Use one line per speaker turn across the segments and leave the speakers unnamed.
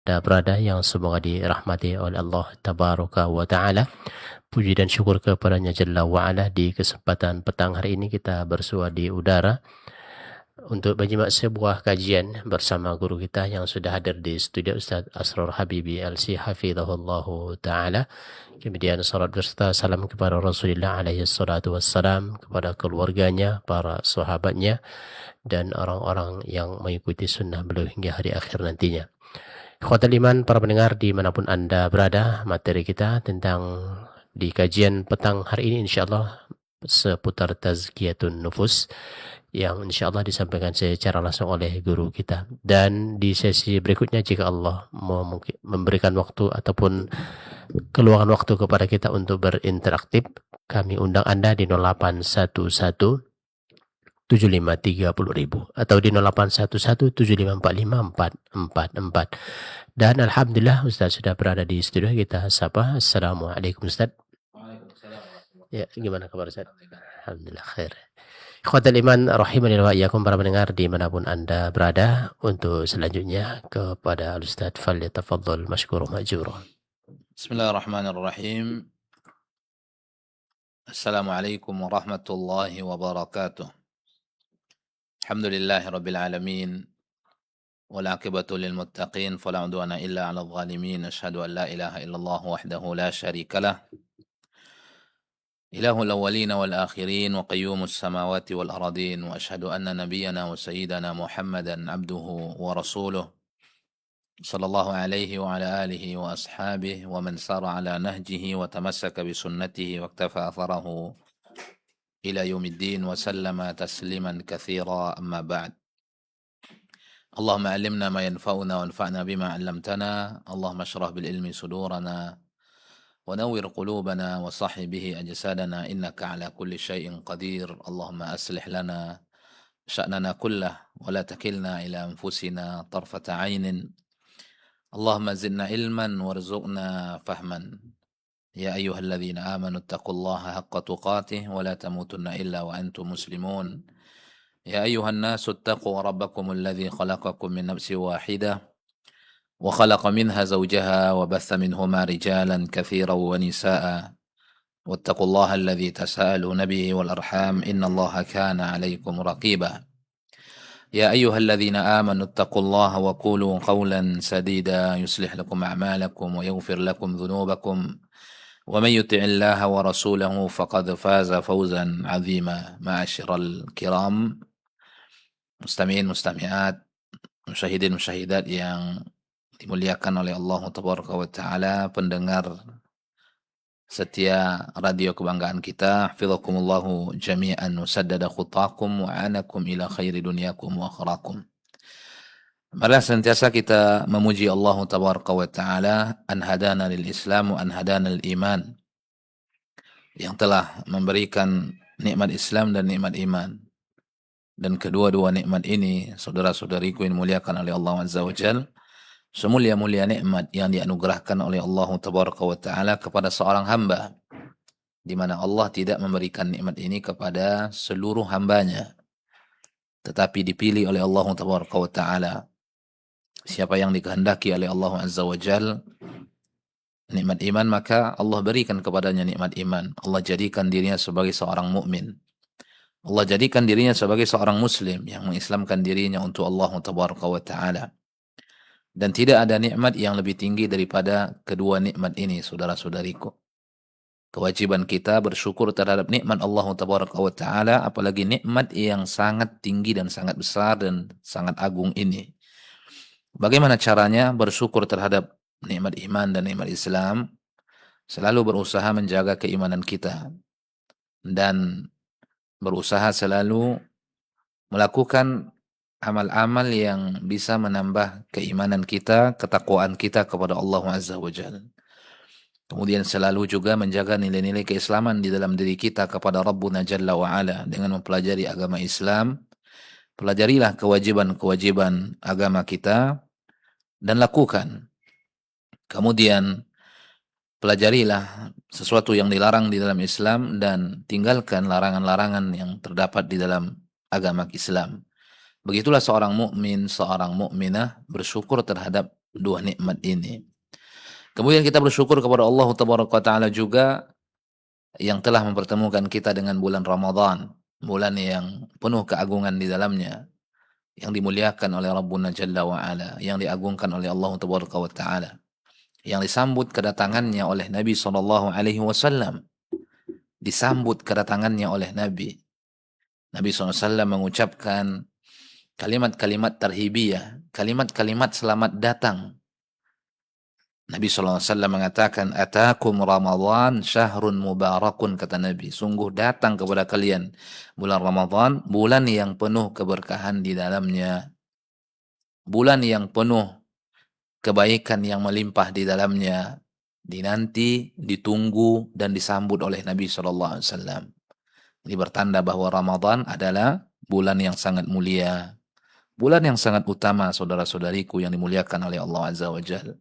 berada yang semoga dirahmati oleh Allah Tabaraka wa Ta'ala. Puji dan syukur kepadanya Jalla wa'ala, di kesempatan petang hari ini kita bersua di udara untuk menyimak sebuah kajian bersama guru kita yang sudah hadir di studio, Ustaz Asror Habibi LC Hafizahullahu Ta'ala. Kemudian salat berserta salam kepada Rasulullah alaihi salatu wassalam, kepada keluarganya, para sahabatnya, dan orang-orang yang mengikuti sunnah beliau hingga hari akhir nantinya. Ikhwatal iman, para pendengar dimanapun Anda berada, materi kita tentang di kajian petang hari ini insyaallah seputar tazkiyatun nufus yang insyaallah disampaikan secara langsung oleh guru kita. Dan di sesi berikutnya jika Allah memberikan waktu ataupun keluangan waktu kepada kita untuk berinteraktif, kami undang Anda di 0811 7530.000 atau di 0811754544. Dan alhamdulillah Ustaz sudah berada di studio, kita sapa. Assalamualaikum Ustaz.
Waalaikumsalam.
Ya, gimana kabar Ustaz? Alhamdulillah khair. Ikhwatal iman rahimani wa iyyakum, para pendengar dimanapun Anda berada, untuk selanjutnya kepada Ustaz, falyatafaddal masykurun ma'jura.
Bismillahirrahmanirrahim. Assalamualaikum warahmatullahi wabarakatuh. Alhamdulillahi rabbil alamin. والعاقبة للمتقين فلا عدوان إلا على الظالمين. أشهد أن لا إله إلا الله وحده لا شريك له إله الأولين والآخرين وقيوم السماوات والأرضين. وأشهد أن نبينا وسيدنا محمدا عبده ورسوله صلى الله عليه وعلى آله وأصحابه ومن سار على نهجه وتمسك بسنته واكتفى أثره إلى يوم الدين وسلم تسليما كثيرا. أما بعد، اللهم علمنا ما ينفعنا وانفعنا بما علمتنا. اللهم اشرح بالعلم صدورنا ونور قلوبنا وصحح به أجسادنا إنك على كل شيء قدير. اللهم أصلح لنا شأننا كله ولا تكلنا إلى أنفسنا طرفة عين. اللهم زدنا علما وارزقنا فهما. يا أيها الذين آمنوا اتقوا الله حق تقاته ولا تموتن إلا وأنتم مسلمون. يا أيها الناس اتقوا ربكم الذي خلقكم من نفس واحدة وخلق منها زوجها وبث منهما رجالا كثيرا ونساء واتقوا الله الذي تساءلون به والأرحام إن الله كان عليكم رقيبا. يا أيها الذين آمنوا اتقوا الله وقولوا قولا سديدا يصلح لكم أعمالكم ويغفر لكم ذنوبكم ومن يطع الله ورسوله فقد فاز فوزا عظيما. معاشر الكرام mustami'in mustami'at, musyahidin musyahidat yang dimuliakan oleh Allah Tabaraka wa Ta'ala, pendengar setia radio kebanggaan kita, hafizakumullahu jami'an, musaddada khutakum wa anakum ila khairi dunyakum wa akhirakum. Marilah sentiasa kita memuji Allah Tabaraka wa Ta'ala, an hadana lil Islam wa an hadana lil iman, yang telah memberikan nikmat Islam dan nikmat iman. Dan kedua-dua nikmat ini, saudara-saudariku yang dimuliakan oleh Allah Azza wa Jalla, semulia-mulia nikmat yang dianugerahkan oleh Allah Tabaraka wa Ta'ala kepada seorang hamba, di mana Allah tidak memberikan nikmat ini kepada seluruh hambanya, tetapi dipilih oleh Allah Tabaraka wa Ta'ala. Siapa yang dikehendaki oleh Allah Azza wa Jalla nikmat iman, maka Allah berikan kepadanya nikmat iman. Allah jadikan dirinya sebagai seorang mukmin. Allah jadikan dirinya sebagai seorang muslim yang mengislamkan dirinya untuk Allah Tabaraka wa Ta'ala. Dan tidak ada nikmat yang lebih tinggi daripada kedua nikmat ini, saudara-saudariku. Kewajiban kita bersyukur terhadap nikmat Allah Tabaraka wa Ta'ala, apalagi nikmat yang sangat tinggi dan sangat besar dan sangat agung ini. Bagaimana caranya bersyukur terhadap nikmat iman dan nikmat Islam? Selalu berusaha menjaga keimanan kita dan berusaha selalu melakukan amal-amal yang bisa menambah keimanan kita, ketakwaan kita kepada Allah Azza wa Jalla. Kemudian selalu juga menjaga nilai-nilai keislaman di dalam diri kita kepada Rabbuna Jalla wa Ala dengan mempelajari agama Islam. Pelajarilah kewajiban-kewajiban agama kita dan lakukan. Kemudian pelajarilah sesuatu yang dilarang di dalam Islam dan tinggalkan larangan-larangan yang terdapat di dalam agama Islam. Begitulah seorang mukmin, seorang mukminah bersyukur terhadap dua nikmat ini. Kemudian kita bersyukur kepada Allah Tabaraka wa Ta'ala juga yang telah mempertemukan kita dengan bulan Ramadan, bulan yang penuh keagungan di dalamnya, yang dimuliakan oleh Rabbuna Jalla wa Ala, yang diagungkan oleh Allah Tabaraka wa Ta'ala, yang disambut kedatangannya oleh Nabi sallallahu alaihi wasallam, disambut kedatangannya oleh Nabi. Nabi SAW mengucapkan kalimat-kalimat tarhibiyah, kalimat-kalimat selamat datang. Nabi SAW mengatakan, Atakum Ramadan syahrun mubarakun, kata Nabi. Sungguh datang kepada kalian bulan Ramadan, bulan yang penuh keberkahan di dalamnya. Bulan yang penuh kebaikan yang melimpah di dalamnya. Dinanti, ditunggu, dan disambut oleh Nabi SAW. Ini bertanda bahwa Ramadan adalah bulan yang sangat mulia. Bulan yang sangat utama, saudara-saudariku yang dimuliakan oleh Allah Azza wa Jalla.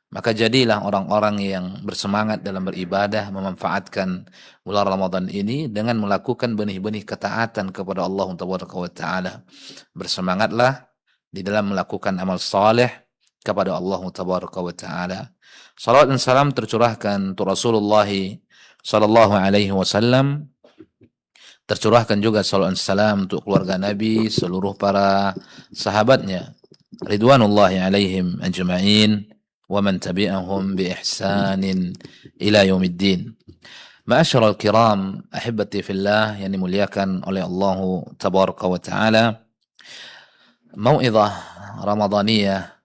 Maka jadilah orang-orang yang bersemangat dalam beribadah, memanfaatkan bulan Ramadan ini dengan melakukan benih-benih ketaatan kepada Allah Taala. Bersemangatlah di dalam melakukan amal saleh kepada Allah Taala. Salawat dan salam tercurahkan untuk Rasulullah sallallahu alaihi wasallam. Tercurahkan juga salawat dan salam untuk keluarga Nabi, seluruh para sahabatnya, ridwanullahi alaihim ajma'in, wa man tabi'ahum bi ihsanin ila yaumiddin. Ma'asyiral kiram, ahibati fillah yang dimuliakan oleh Allah tabaraka wa taala. Mau'izah Ramadaniyah,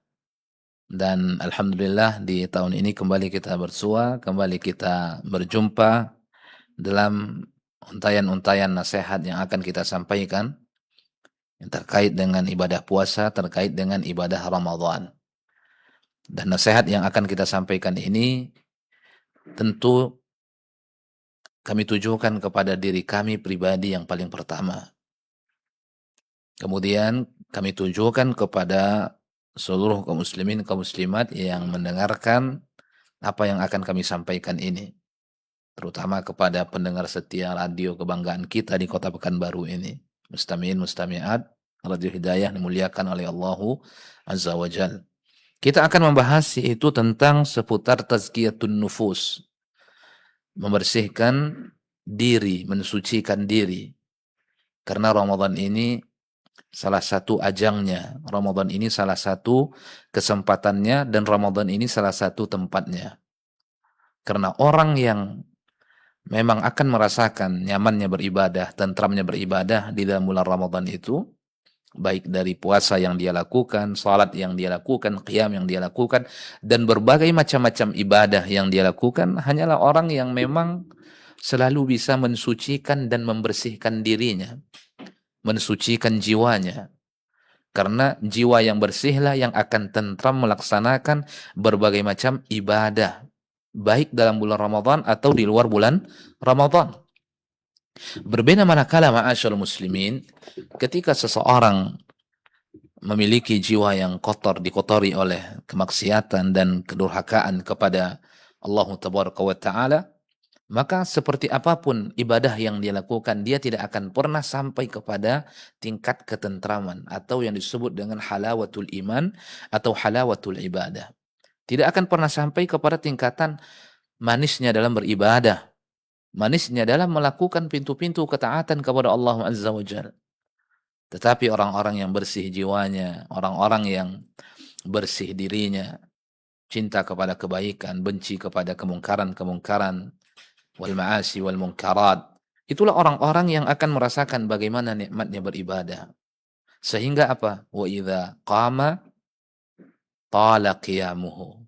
dan alhamdulillah di tahun ini kembali kita bersua, kembali kita berjumpa dalam untayan-untayan nasihat yang akan kita sampaikan yang terkait dengan ibadah puasa, terkait dengan ibadah Ramadan. Dan nasihat yang akan kita sampaikan ini tentu kami tujukan kepada diri kami pribadi yang paling pertama. Kemudian kami tujukan kepada seluruh kaum muslimin, kaum muslimat yang mendengarkan apa yang akan kami sampaikan ini. Terutama kepada pendengar setia radio kebanggaan kita di Kota Pekanbaru ini. Mustami'in, mustami'at, Radio Hidayah dimuliakan oleh Allah Azza wa Jalla. Kita akan membahas yaitu tentang seputar tazkiyatun nufus. Membersihkan diri, mensucikan diri. Karena Ramadan ini salah satu ajangnya. Ramadan ini salah satu kesempatannya, dan Ramadan ini salah satu tempatnya. Karena orang yang memang akan merasakan nyamannya beribadah, tentramnya beribadah di dalam bulan Ramadan itu, baik dari puasa yang dia lakukan, salat yang dia lakukan, qiyam yang dia lakukan, dan berbagai macam-macam ibadah yang dia lakukan, hanyalah orang yang memang selalu bisa mensucikan dan membersihkan dirinya, mensucikan jiwanya. Karena jiwa yang bersihlah yang akan tentram melaksanakan berbagai macam ibadah, baik dalam bulan Ramadan atau di luar bulan Ramadan. Berbeda manakala ma'asyarul muslimin, ketika seseorang memiliki jiwa yang kotor, dikotori oleh kemaksiatan dan kedurhakaan kepada Allah Tabaraka wa Ta'ala, maka seperti apapun ibadah yang dia lakukan, dia tidak akan pernah sampai kepada tingkat ketentraman atau yang disebut dengan halawatul iman atau halawatul ibadah. Tidak akan pernah sampai kepada tingkatan manisnya dalam beribadah, manisnya dalam melakukan pintu-pintu ketaatan kepada Allah Azza wa Jalla. Tetapi orang-orang yang bersih jiwanya, orang-orang yang bersih dirinya, cinta kepada kebaikan, benci kepada kemungkaran-kemungkaran, wal ma'asi wal munkarat, itulah orang-orang yang akan merasakan bagaimana nikmatnya beribadah. Sehingga apa? Wa idza qama tala qiyamuhu.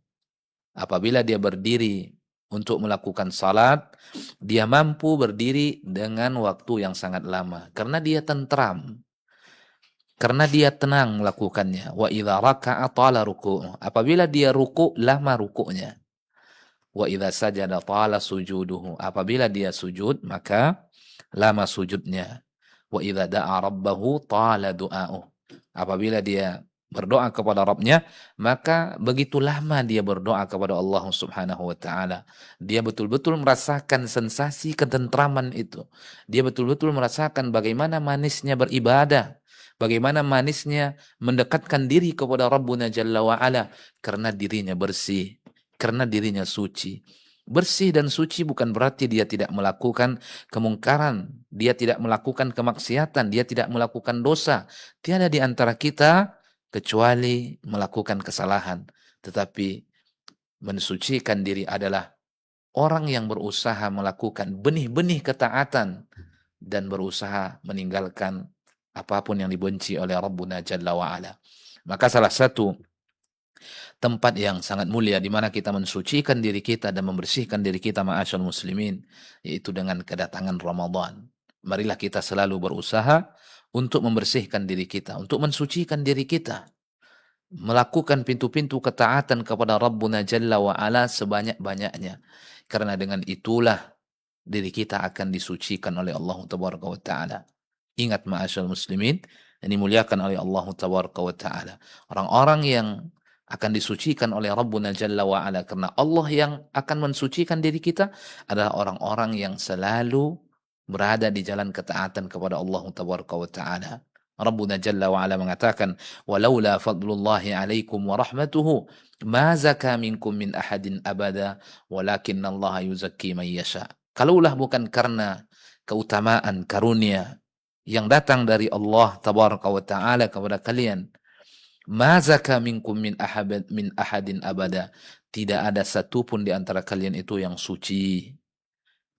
Apabila dia berdiri untuk melakukan salat, dia mampu berdiri dengan waktu yang sangat lama karena dia tentram, karena dia tenang melakukannya. Wa idza raka'a tala ruku'uhu. Apabila dia ruku', lama ruku'nya. Wa idza sajada tala sujuduhu. Apabila dia sujud, maka lama sujudnya. Wa idza da'a rabbahu tala du'a'uhu. Apabila dia berdoa kepada Rabbnya, maka begitu lama dia berdoa kepada Allah Subhanahu wa Ta'ala. Dia betul-betul merasakan sensasi ketentraman itu. Dia betul-betul merasakan bagaimana manisnya beribadah, Bagaimana manisnya mendekatkan diri kepada Rabbuna Jalla wa'ala. Karena dirinya bersih, karena dirinya suci. Bersih dan suci bukan berarti dia tidak melakukan kemungkaran, dia tidak melakukan kemaksiatan, dia tidak melakukan dosa. Tiada di antara kita kecuali melakukan kesalahan. Tetapi mensucikan diri adalah orang yang berusaha melakukan benih-benih ketaatan dan berusaha meninggalkan apapun yang dibenci oleh Rabbuna Jalla wa'ala. Maka salah satu tempat yang sangat mulia di mana kita mensucikan diri kita dan membersihkan diri kita ma'asyal muslimin, yaitu dengan kedatangan Ramadan. Marilah kita selalu berusaha untuk membersihkan diri kita, untuk mensucikan diri kita, melakukan pintu-pintu ketaatan kepada Rabbuna Jalla wa'ala sebanyak-banyaknya. Karena dengan itulah diri kita akan disucikan oleh Allah Tabaraka wa Ta'ala. Ingat ma'asyal muslimin, yang dimuliakan oleh Allah Tabaraka wa Ta'ala. Orang-orang yang akan disucikan oleh Rabbuna Jalla wa'ala karena Allah yang akan mensucikan diri kita adalah orang-orang yang selalu berada di jalan ketaatan kepada Allah Tabaraka wa Ta'ala. Rabbuna Jalla wa'ala mengatakan, walaula fadlullahi alaikum wa rahmatuhu ma zaka minkum min ahadin abada walakinna Allah yuzakki man yasha. Kalaulah bukan karena keutamaan karunia yang datang dari Allah Tabaraka wa Ta'ala kepada kalian, ma zaka minkum min ahadin abada, tidak ada satupun di antara kalian itu yang suci,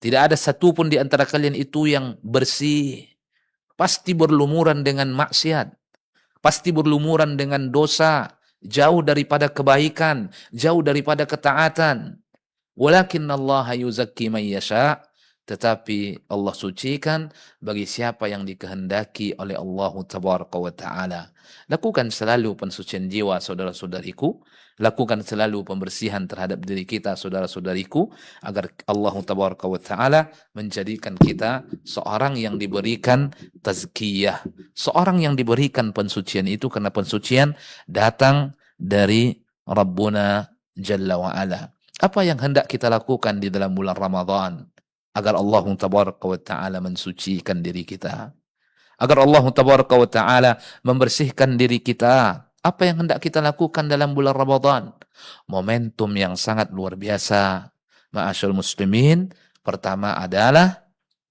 tidak ada satupun di antara kalian itu yang bersih. Pasti berlumuran dengan maksiat, pasti berlumuran dengan dosa, jauh daripada kebaikan, jauh daripada ketaatan. Walakinnallaha yuzakki man yasha, tetapi Allah sucikan bagi siapa yang dikehendaki oleh Allah Tabaraka wa Ta'ala. Lakukan selalu pensucian jiwa saudara-saudariku, lakukan selalu pembersihan terhadap diri kita saudara-saudariku, agar Allah Tabaraka wa Ta'ala menjadikan kita seorang yang diberikan tazkiyah, seorang yang diberikan pensucian itu, karena pensucian datang dari Rabbuna Jalla wa'ala. Apa yang hendak kita lakukan di dalam bulan Ramadan agar Allah Tabaraka wa Ta'ala mensucikan diri kita, agar Allah Tabaraka wa Ta'ala membersihkan diri kita? Apa yang hendak kita lakukan dalam bulan Ramadan? Momentum yang sangat luar biasa, ma'asyal muslimin. Pertama adalah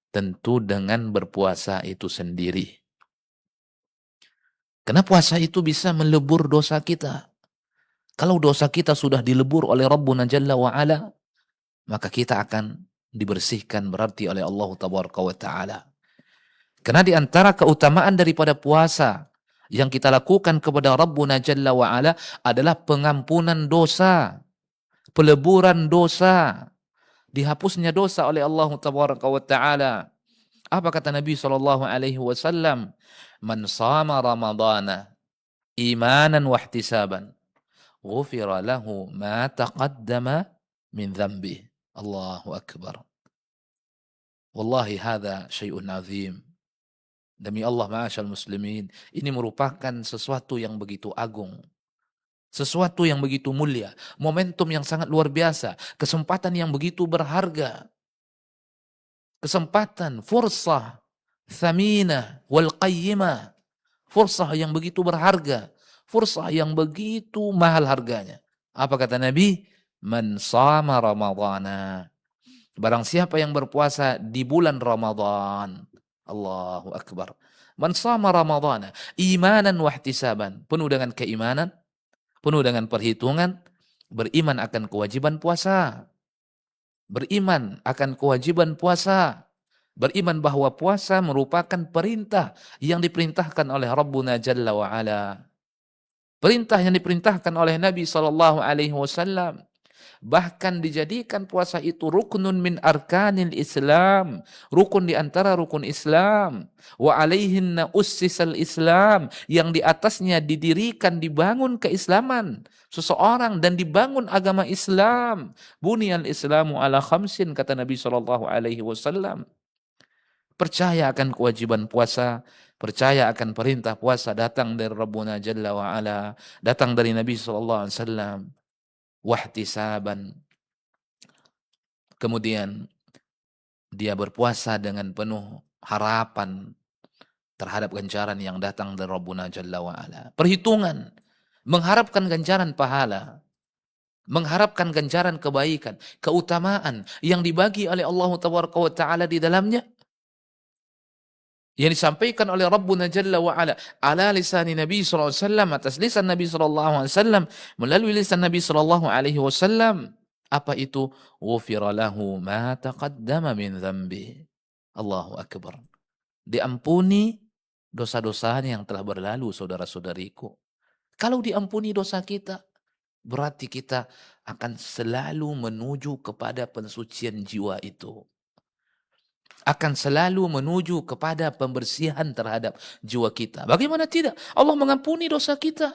tentu dengan berpuasa itu sendiri. Karena puasa itu bisa melebur dosa kita. Kalau dosa kita sudah dilebur oleh Rabbuna Jalla wa'ala, maka kita akan dibersihkan berarti oleh Allah Tabaraka wa Ta'ala. Karena di antara keutamaan daripada puasa yang kita lakukan kepada Rabbuna Jalla wa'ala adalah pengampunan dosa, peleburan dosa, dihapusnya dosa oleh Allah Tabaraka wa Ta'ala. Apa kata Nabi SAW? Man sama Ramadana imanan wahtisaban, ghufira lahu ma taqaddama min dhanbih. Allahu Akbar. Wallahi hadha syai'un azim. Demi Allah ma'asyal muslimin, ini merupakan sesuatu yang begitu agung, sesuatu yang begitu mulia, momentum yang sangat luar biasa, kesempatan yang begitu berharga, kesempatan, fursah, thaminah, wal qayyimah, fursah yang begitu berharga, fursah yang begitu mahal harganya. Apa kata Nabi? Man sama Ramadana. Barang siapa yang berpuasa di bulan Ramadan. Allahu Akbar. Man sama Ramadana imanan wahtisaban. Penuh dengan keimanan, penuh dengan perhitungan, beriman akan kewajiban puasa. Beriman akan kewajiban puasa. Beriman bahwa puasa merupakan perintah yang diperintahkan oleh Rabbuna Jalla wa'ala. Perintah yang diperintahkan oleh Nabi SAW. Bahkan dijadikan puasa itu rukunun min arkanil Islam, rukun di antara rukun Islam. Wa alaihinna ussisal Islam, yang di atasnya didirikan, dibangun keislaman seseorang dan dibangun agama Islam. Buniyal Islamu ala khamsin, kata Nabi SAW. Percaya akan kewajiban puasa, percaya akan perintah puasa datang dari Rabbuna Jalla wa'ala, datang dari Nabi SAW. Wahtisaban, kemudian dia berpuasa dengan penuh harapan, terhadap ganjaran yang datang dari Rabbuna Jalla wa'ala. Perhitungan, mengharapkan ganjaran pahala, mengharapkan ganjaran kebaikan, keutamaan yang dibagi oleh Allah Tabaraka wa Ta'ala di dalamnya, yang disampaikan oleh Rabbuna Jalla wa'ala ala lisan Nabi SAW, atas lisan Nabi SAW, melalui lisan Nabi SAW. Apa itu? Ghufira lahu ma taqaddama min dhanbi. Allahu Akbar. Diampuni dosa-dosanya yang telah berlalu, saudara-saudariku. Kalau diampuni dosa kita, berarti kita akan selalu menuju kepada pensucian jiwa itu. Akan selalu menuju kepada pembersihan terhadap jiwa kita. Bagaimana tidak? Allah mengampuni dosa kita.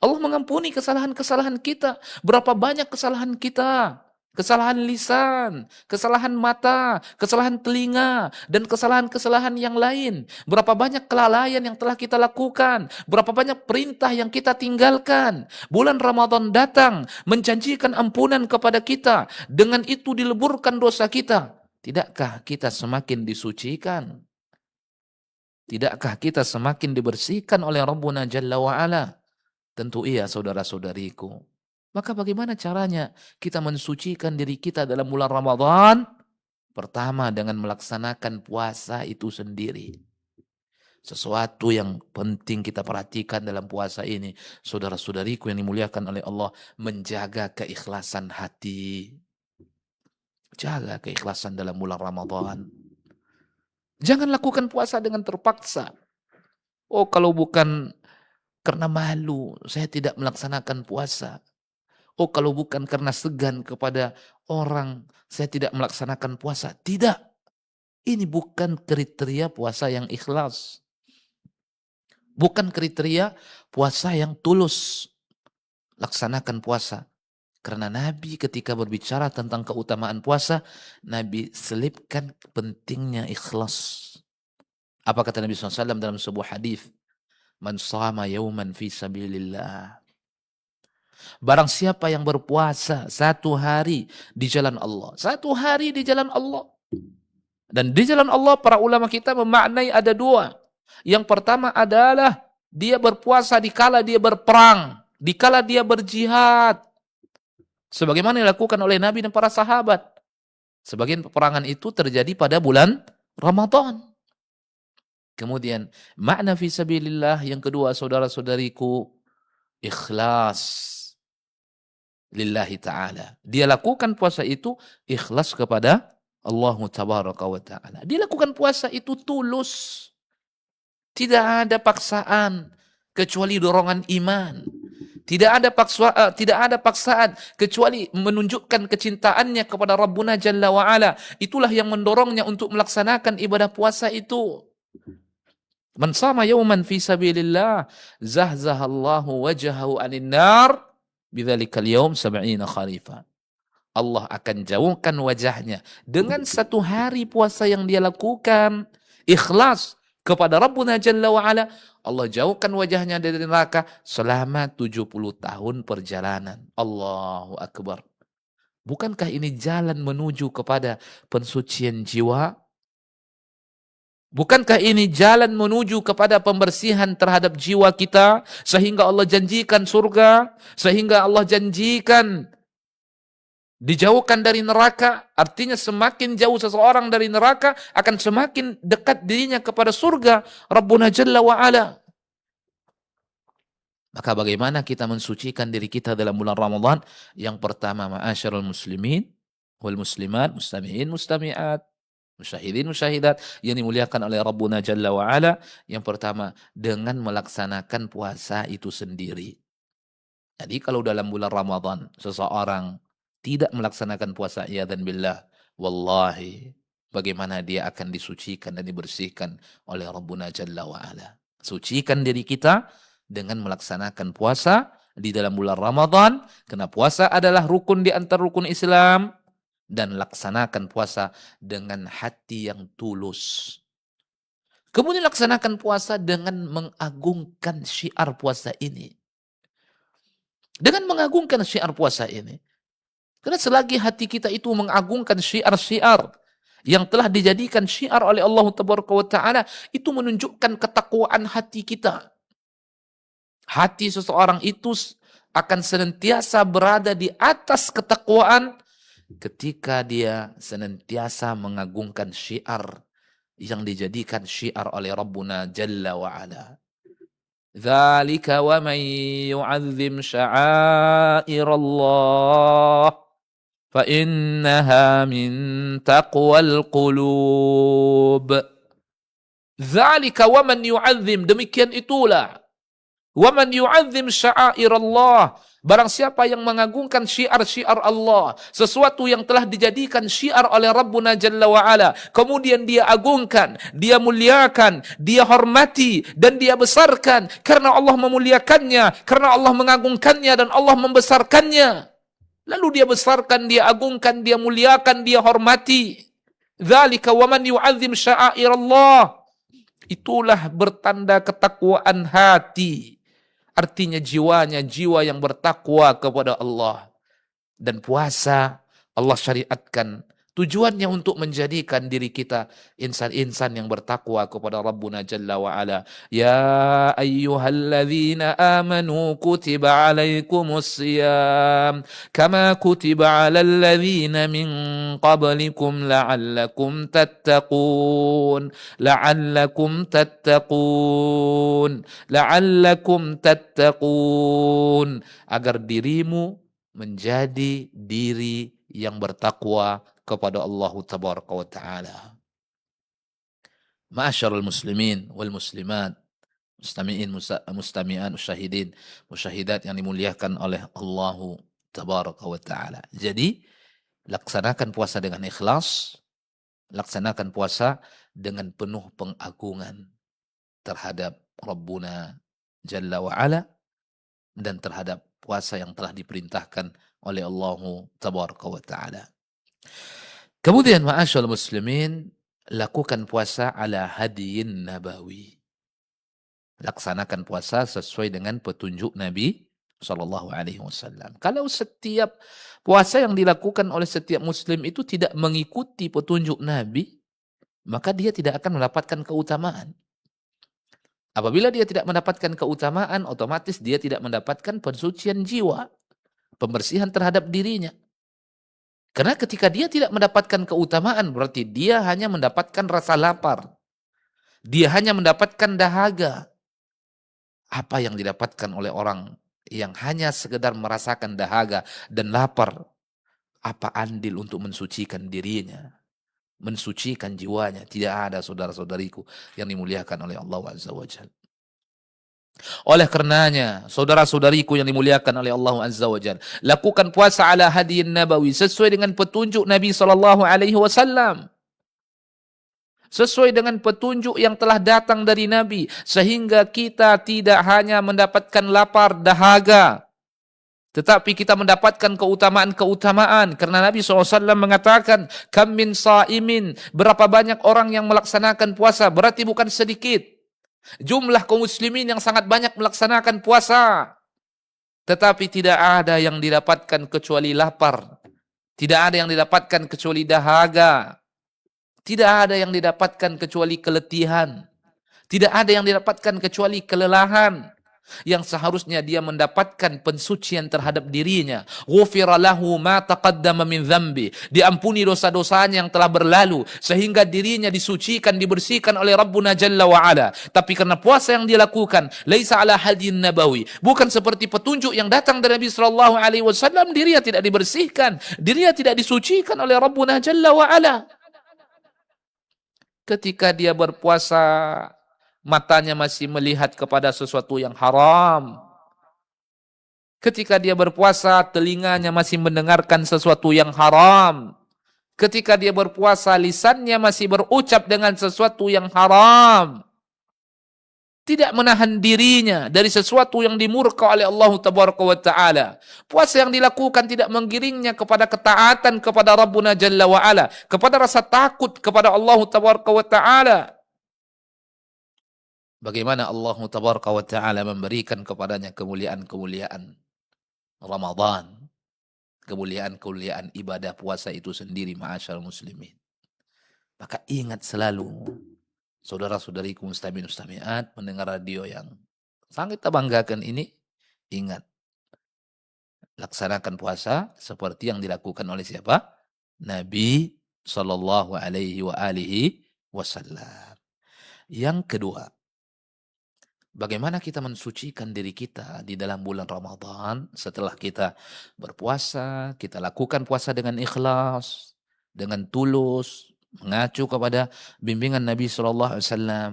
Allah mengampuni kesalahan-kesalahan kita. Berapa banyak kesalahan kita? Kesalahan lisan, kesalahan mata, kesalahan telinga, dan kesalahan-kesalahan yang lain. Berapa banyak kelalaian yang telah kita lakukan. Berapa banyak perintah yang kita tinggalkan. Bulan Ramadan datang, menjanjikan ampunan kepada kita. Dengan itu dileburkan dosa kita. Tidakkah kita semakin disucikan? Tidakkah kita semakin dibersihkan oleh Rabbuna Jalla wa'ala? Tentu iya, saudara-saudariku. Maka bagaimana caranya kita mensucikan diri kita dalam bulan Ramadan? Pertama, dengan melaksanakan puasa itu sendiri. Sesuatu yang penting kita perhatikan dalam puasa ini, saudara-saudariku yang dimuliakan oleh Allah, menjaga keikhlasan hati. Jaga keikhlasan dalam bulan Ramadan. Jangan lakukan puasa dengan terpaksa. Oh, kalau bukan karena malu, saya tidak melaksanakan puasa. Oh, kalau bukan karena segan kepada orang, saya tidak melaksanakan puasa. Tidak. Ini bukan kriteria puasa yang ikhlas. Bukan kriteria puasa yang tulus. Laksanakan puasa. Karena Nabi ketika berbicara tentang keutamaan puasa, Nabi selipkan pentingnya ikhlas. Apa kata Nabi SAW dalam sebuah hadis? Man shama yauman fi sabilillah. Barang siapa yang berpuasa satu hari di jalan Allah. Satu hari di jalan Allah. Dan di jalan Allah para ulama kita memaknai ada dua. Yang pertama adalah dia berpuasa dikala dia berperang. Dikala dia berjihad. Sebagaimana dilakukan oleh Nabi dan para sahabat. Sebagian peperangan itu terjadi pada bulan Ramadan. Kemudian makna fi sabilillah yang kedua, saudara-saudariku, ikhlas lillahi ta'ala. Dia lakukan puasa itu ikhlas kepada Allah Tabaraka wa Ta'ala. Dia lakukan puasa itu tulus. Tidak ada paksaan kecuali dorongan iman. Tidak ada paksaan kecuali menunjukkan kecintaannya kepada Rabbuna Jalla wa'ala. Itulah yang mendorongnya untuk melaksanakan ibadah puasa itu. Man shama yawman fi sabilillah zahzahallahu wajhahu 'anil nar bidzalikal yawm 70 kharifan. Allah akan jauhkan wajahnya dengan satu hari puasa yang dia lakukan ikhlas kepada Rabbuna Jalla wa'ala. Allah jauhkan wajahnya dari neraka selama 70 tahun perjalanan. Allahu Akbar. Bukankah ini jalan menuju kepada pensucian jiwa? Bukankah ini jalan menuju kepada pembersihan terhadap jiwa kita? Sehingga Allah janjikan surga, sehingga Allah janjikan dijauhkan dari neraka. Artinya semakin jauh seseorang dari neraka, akan semakin dekat dirinya kepada surga Rabbuna Jalla wa'ala. Maka bagaimana kita mensucikan diri kita dalam bulan Ramadan? Yang pertama, ma'asyarul muslimin wal muslimat, mustami'in mustami'at, musyahidin musyahidat yang dimuliakan oleh Rabbuna Jalla wa'ala. Yang pertama, dengan melaksanakan puasa itu sendiri. Jadi kalau dalam bulan Ramadan seseorang tidak melaksanakan puasa, iyadzan billah, wallahi, bagaimana dia akan disucikan dan dibersihkan oleh Rabbuna Jalla wa'ala. Sucikan diri kita dengan melaksanakan puasa di dalam bulan Ramadan, karena puasa adalah rukun di antara rukun Islam, dan laksanakan puasa dengan hati yang tulus. Kemudian laksanakan puasa dengan mengagungkan syiar puasa ini. Dengan mengagungkan syiar puasa ini. Karena selagi hati kita itu mengagungkan syiar-syiar yang telah dijadikan syiar oleh Allah Tabaraka wa Ta'ala, itu menunjukkan ketakwaan hati kita. Hati seseorang itu akan senantiasa berada di atas ketakwaan ketika dia senantiasa mengagungkan syiar yang dijadikan syiar oleh Rabbuna Jalla wa Ala. Dzalika wa man yu'azzim sya'airallah fa innaha min taqwal qulub. Dzalika wa man yu'azzim, demikian itulah. Wa man yu'azzim sya'airallah, barang siapa yang mengagungkan syiar-syiar Allah, sesuatu yang telah dijadikan syiar oleh Rabbuna Jalla wa Ala, kemudian dia agungkan, dia muliakan, dia hormati, dan dia besarkan, karena Allah memuliakannya, karena Allah mengagungkannya, dan Allah membesarkannya. Lalu dia besarkan, dia agungkan, dia muliakan, dia hormati. Dzalika wa man yu'azzim sya'airallah, itulah bertanda ketakwaan hati. Artinya jiwanya, jiwa yang bertakwa kepada Allah. Dan puasa Allah syariatkan tujuannya untuk menjadikan diri kita insan-insan yang bertakwa kepada Rabbuna Jalla wa Ala. Ya ayyuhalladzina amanu kutiba alaikumus siyam kama kutiba alal ladzina min qablikum la'allakum tattaqun agar dirimu menjadi diri yang bertakwa kepada Allah Tabaraka wa Ta'ala. Ma'asyarul muslimin wal muslimat, mustami'in, mustami'an, musyahidin, musyahidat yang dimuliakan oleh Allah Tabaraka wa Ta'ala. Jadi, laksanakan puasa dengan ikhlas, laksanakan puasa dengan penuh pengagungan terhadap Rabbuna Jalla wa Ala, dan terhadap puasa yang telah diperintahkan oleh Allah Tabaraka wa Ta'ala. Kemudian ma'asyal muslimin, lakukan puasa ala hadiyin nabawi. Laksanakan puasa sesuai dengan petunjuk Nabi SAW. Kalau setiap puasa yang dilakukan oleh setiap muslim itu tidak mengikuti petunjuk Nabi, maka dia tidak akan mendapatkan keutamaan. Apabila dia tidak mendapatkan keutamaan, otomatis dia tidak mendapatkan pensucian jiwa, pembersihan terhadap dirinya. Karena ketika dia tidak mendapatkan keutamaan, berarti dia hanya mendapatkan rasa lapar. Dia hanya mendapatkan dahaga. Apa yang didapatkan oleh orang yang hanya sekedar merasakan dahaga dan lapar? Apa andil untuk mensucikan dirinya? Mensucikan jiwanya? Tidak ada, saudara-saudariku yang dimuliakan oleh Allah Azza wa Jalla. Oleh karenanya, saudara-saudariku yang dimuliakan oleh Allah Azza wa Jalla, lakukan puasa ala hadiyin nabawi, sesuai dengan petunjuk Nabi SAW. Sesuai dengan petunjuk yang telah datang dari Nabi, sehingga kita tidak hanya mendapatkan lapar, dahaga, tetapi kita mendapatkan keutamaan-keutamaan. Karena Nabi SAW mengatakan, kam min sa'imin, berapa banyak orang yang melaksanakan puasa, berarti bukan sedikit jumlah kaum muslimin yang sangat banyak melaksanakan puasa, tetapi tidak ada yang didapatkan kecuali lapar, tidak ada yang didapatkan kecuali dahaga, tidak ada yang didapatkan kecuali keletihan, tidak ada yang didapatkan kecuali kelelahan, yang seharusnya dia mendapatkan pensucian terhadap dirinya. Ghufira lahu ma taqaddama min dzambi, diampuni dosa-dosanya yang telah berlalu, sehingga dirinya disucikan, dibersihkan oleh Rabbuna Jalla wa Ala. Tapi karena puasa yang dilakukan laisa ala hadin nabawi, bukan seperti petunjuk yang datang dari Nabi sallallahu alaihi wasallam, dirinya tidak dibersihkan, dirinya tidak disucikan oleh Rabbuna Jalla wa Ala. Ketika dia berpuasa, matanya masih melihat kepada sesuatu yang haram. Ketika dia berpuasa, telinganya masih mendengarkan sesuatu yang haram. Ketika dia berpuasa, lisannya masih berucap dengan sesuatu yang haram. Tidak menahan dirinya dari sesuatu yang dimurka oleh Allah Tabaraka wa Ta'ala. Puasa yang dilakukan tidak menggiringnya kepada ketaatan kepada Rabbuna Jalla wa Ala, kepada rasa takut kepada Allah Tabaraka wa Ta'ala. Bagaimana Allah Tabaraka wa Ta'ala memberikan kepadanya kemuliaan-kemuliaan Ramadan, kemuliaan-kemuliaan ibadah puasa itu sendiri, ma'asyar muslimin. Maka ingat selalu, saudara-saudariku mustami'in mustami'at, mendengar radio yang sangat kita banggakan ini, ingat, laksanakan puasa seperti yang dilakukan oleh siapa? Nabi Sallallahu Alaihi wa alihi Wasallam. Yang kedua, bagaimana kita mensucikan diri kita di dalam bulan Ramadan setelah kita berpuasa, kita lakukan puasa dengan ikhlas, dengan tulus, mengacu kepada bimbingan Nabi Sallallahu Alaihi Wasallam.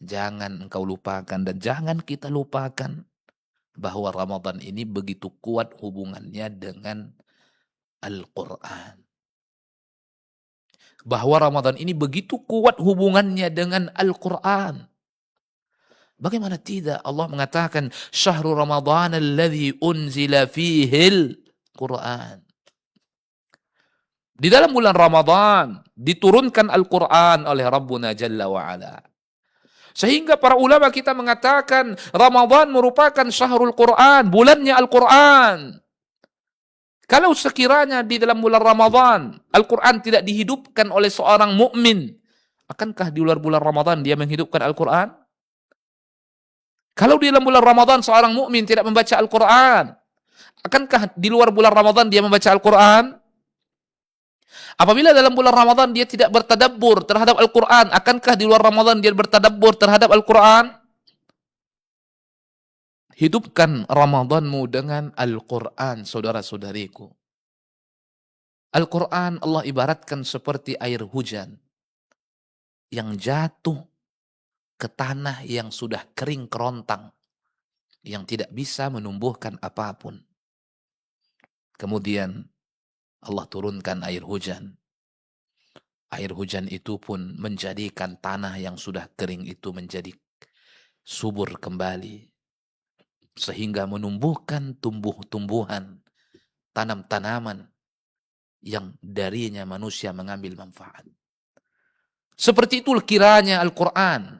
Jangan engkau lupakan dan jangan kita lupakan bahwa Ramadan ini begitu kuat hubungannya dengan Al-Quran. Bahwa Ramadan ini begitu kuat hubungannya dengan Al-Quran. Bagaimana tidak Allah mengatakan syahrul Ramadan alladzi unzila fihil Quran. Di dalam bulan Ramadan diturunkan Al-Quran oleh Rabbuna Jalla wa'ala. Sehingga para ulama kita mengatakan Ramadan merupakan syahrul Quran, bulannya Al-Quran. Kalau sekiranya di dalam bulan Ramadan Al-Quran tidak dihidupkan oleh seorang mukmin, akankah di luar bulan Ramadan dia menghidupkan Al-Quran? Kalau di dalam bulan Ramadan seorang mukmin tidak membaca Al-Quran, akankah di luar bulan Ramadan dia membaca Al-Quran? Apabila dalam bulan Ramadan dia tidak bertadabbur terhadap Al-Quran, akankah di luar Ramadan dia bertadabbur terhadap Al-Quran? Hidupkan Ramadanmu dengan Al-Quran, saudara-saudariku. Al-Quran Allah ibaratkan seperti air hujan yang jatuh ke tanah yang sudah kering kerontang, yang tidak bisa menumbuhkan apapun. Kemudian Allah turunkan air hujan. Air hujan itu pun menjadikan tanah yang sudah kering itu menjadi subur kembali. Sehingga menumbuhkan tumbuh-tumbuhan, tanam-tanaman yang darinya manusia mengambil manfaat. Seperti itu kiranya Al-Quran.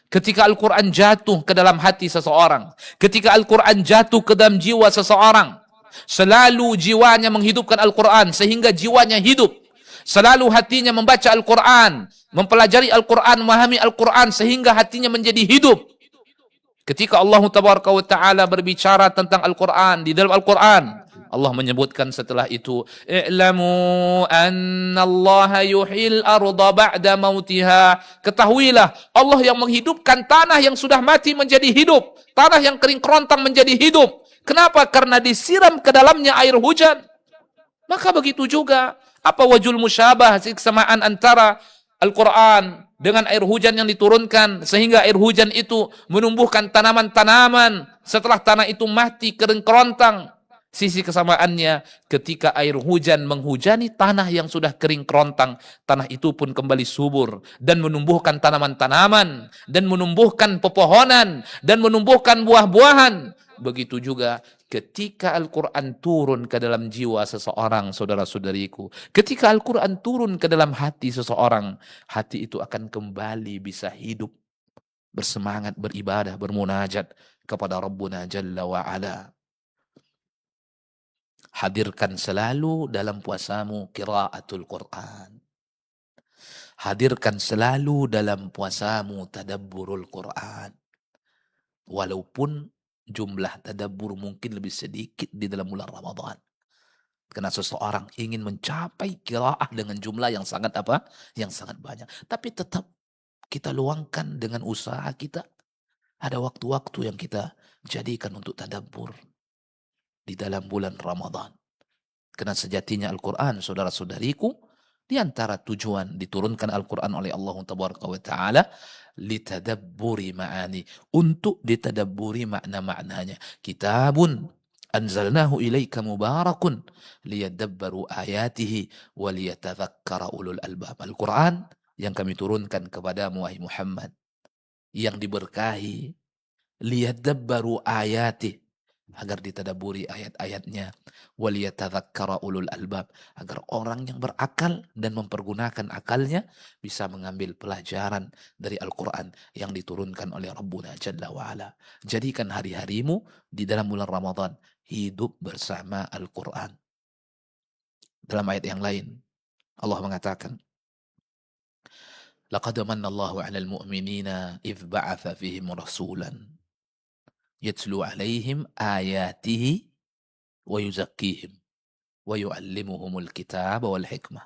Ketika Al-Quran jatuh ke dalam hati seseorang, ketika Al-Quran jatuh ke dalam jiwa seseorang, selalu jiwanya menghidupkan Al-Quran sehingga jiwanya hidup. Selalu hatinya membaca Al-Quran, mempelajari Al-Quran, memahami Al-Quran sehingga hatinya menjadi hidup. Ketika Allah Tabaraka wa Ta'ala berbicara tentang Al-Quran, di dalam Al-Quran, Allah menyebutkan setelah itu, "I'lamu annallaha yuhyil arda ba'da mautiha." Ketahuilah, Allah yang menghidupkan tanah yang sudah mati menjadi hidup. Tanah yang kering kerontang menjadi hidup. Kenapa? Karena disiram ke dalamnya air hujan. Maka begitu juga, apa wajul musyabah, kesamaan antara Al-Quran dengan air hujan yang diturunkan, sehingga air hujan itu menumbuhkan tanaman-tanaman setelah tanah itu mati kering kerontang. Sisi kesamaannya, ketika air hujan menghujani tanah yang sudah kering kerontang, tanah itu pun kembali subur dan menumbuhkan tanaman-tanaman dan menumbuhkan pepohonan dan menumbuhkan buah-buahan. Begitu juga ketika Al-Quran turun ke dalam jiwa seseorang, saudara-saudariku. Ketika Al-Quran turun ke dalam hati seseorang, hati itu akan kembali bisa hidup, bersemangat, beribadah, bermunajat kepada Rabbuna Jalla wa'ala. Hadirkan selalu dalam puasamu qiraatul Quran. Hadirkan selalu dalam puasamu tadabburul Quran. Walaupun jumlah tadabbur mungkin lebih sedikit di dalam bulan Ramadan. Karena seseorang ingin mencapai qiraah dengan jumlah yang sangat apa? Yang sangat banyak. Tapi tetap kita luangkan dengan usaha kita. Ada waktu-waktu yang kita jadikan untuk tadabbur di dalam bulan Ramadan. Karena sejatinya Al-Quran, saudara-saudariku, di antara tujuan diturunkan Al-Quran oleh Allah Tabaraka wa Ta'ala, litadabburi ma'ani, untuk ditadabburi makna-maknanya. Kitabun anzalnahu ilaika mubarakun liyadabbaru ayatihi wa liyatadhakkara ulul albab. Al-Quran yang kami turunkan kepadamu wahai Muhammad, yang diberkahi, liyadabbaru ayatih, agar ditadaburi ayat-ayatnya, waliyatadzakkara ulul albab, agar orang yang berakal dan mempergunakan akalnya bisa mengambil pelajaran dari Al-Quran yang diturunkan oleh Rabbuna Jalla wa'ala. Jadikan hari-harimu di dalam bulan Ramadan hidup bersama Al-Quran. Dalam ayat yang lain Allah mengatakan, Laqad manna Allahu 'alal mu'minina idh ba'atha fihim rasulan yatlu 'alaihim ayatihi wa yuzakkihim wa yu'allimuhumul kitaba wal hikmah.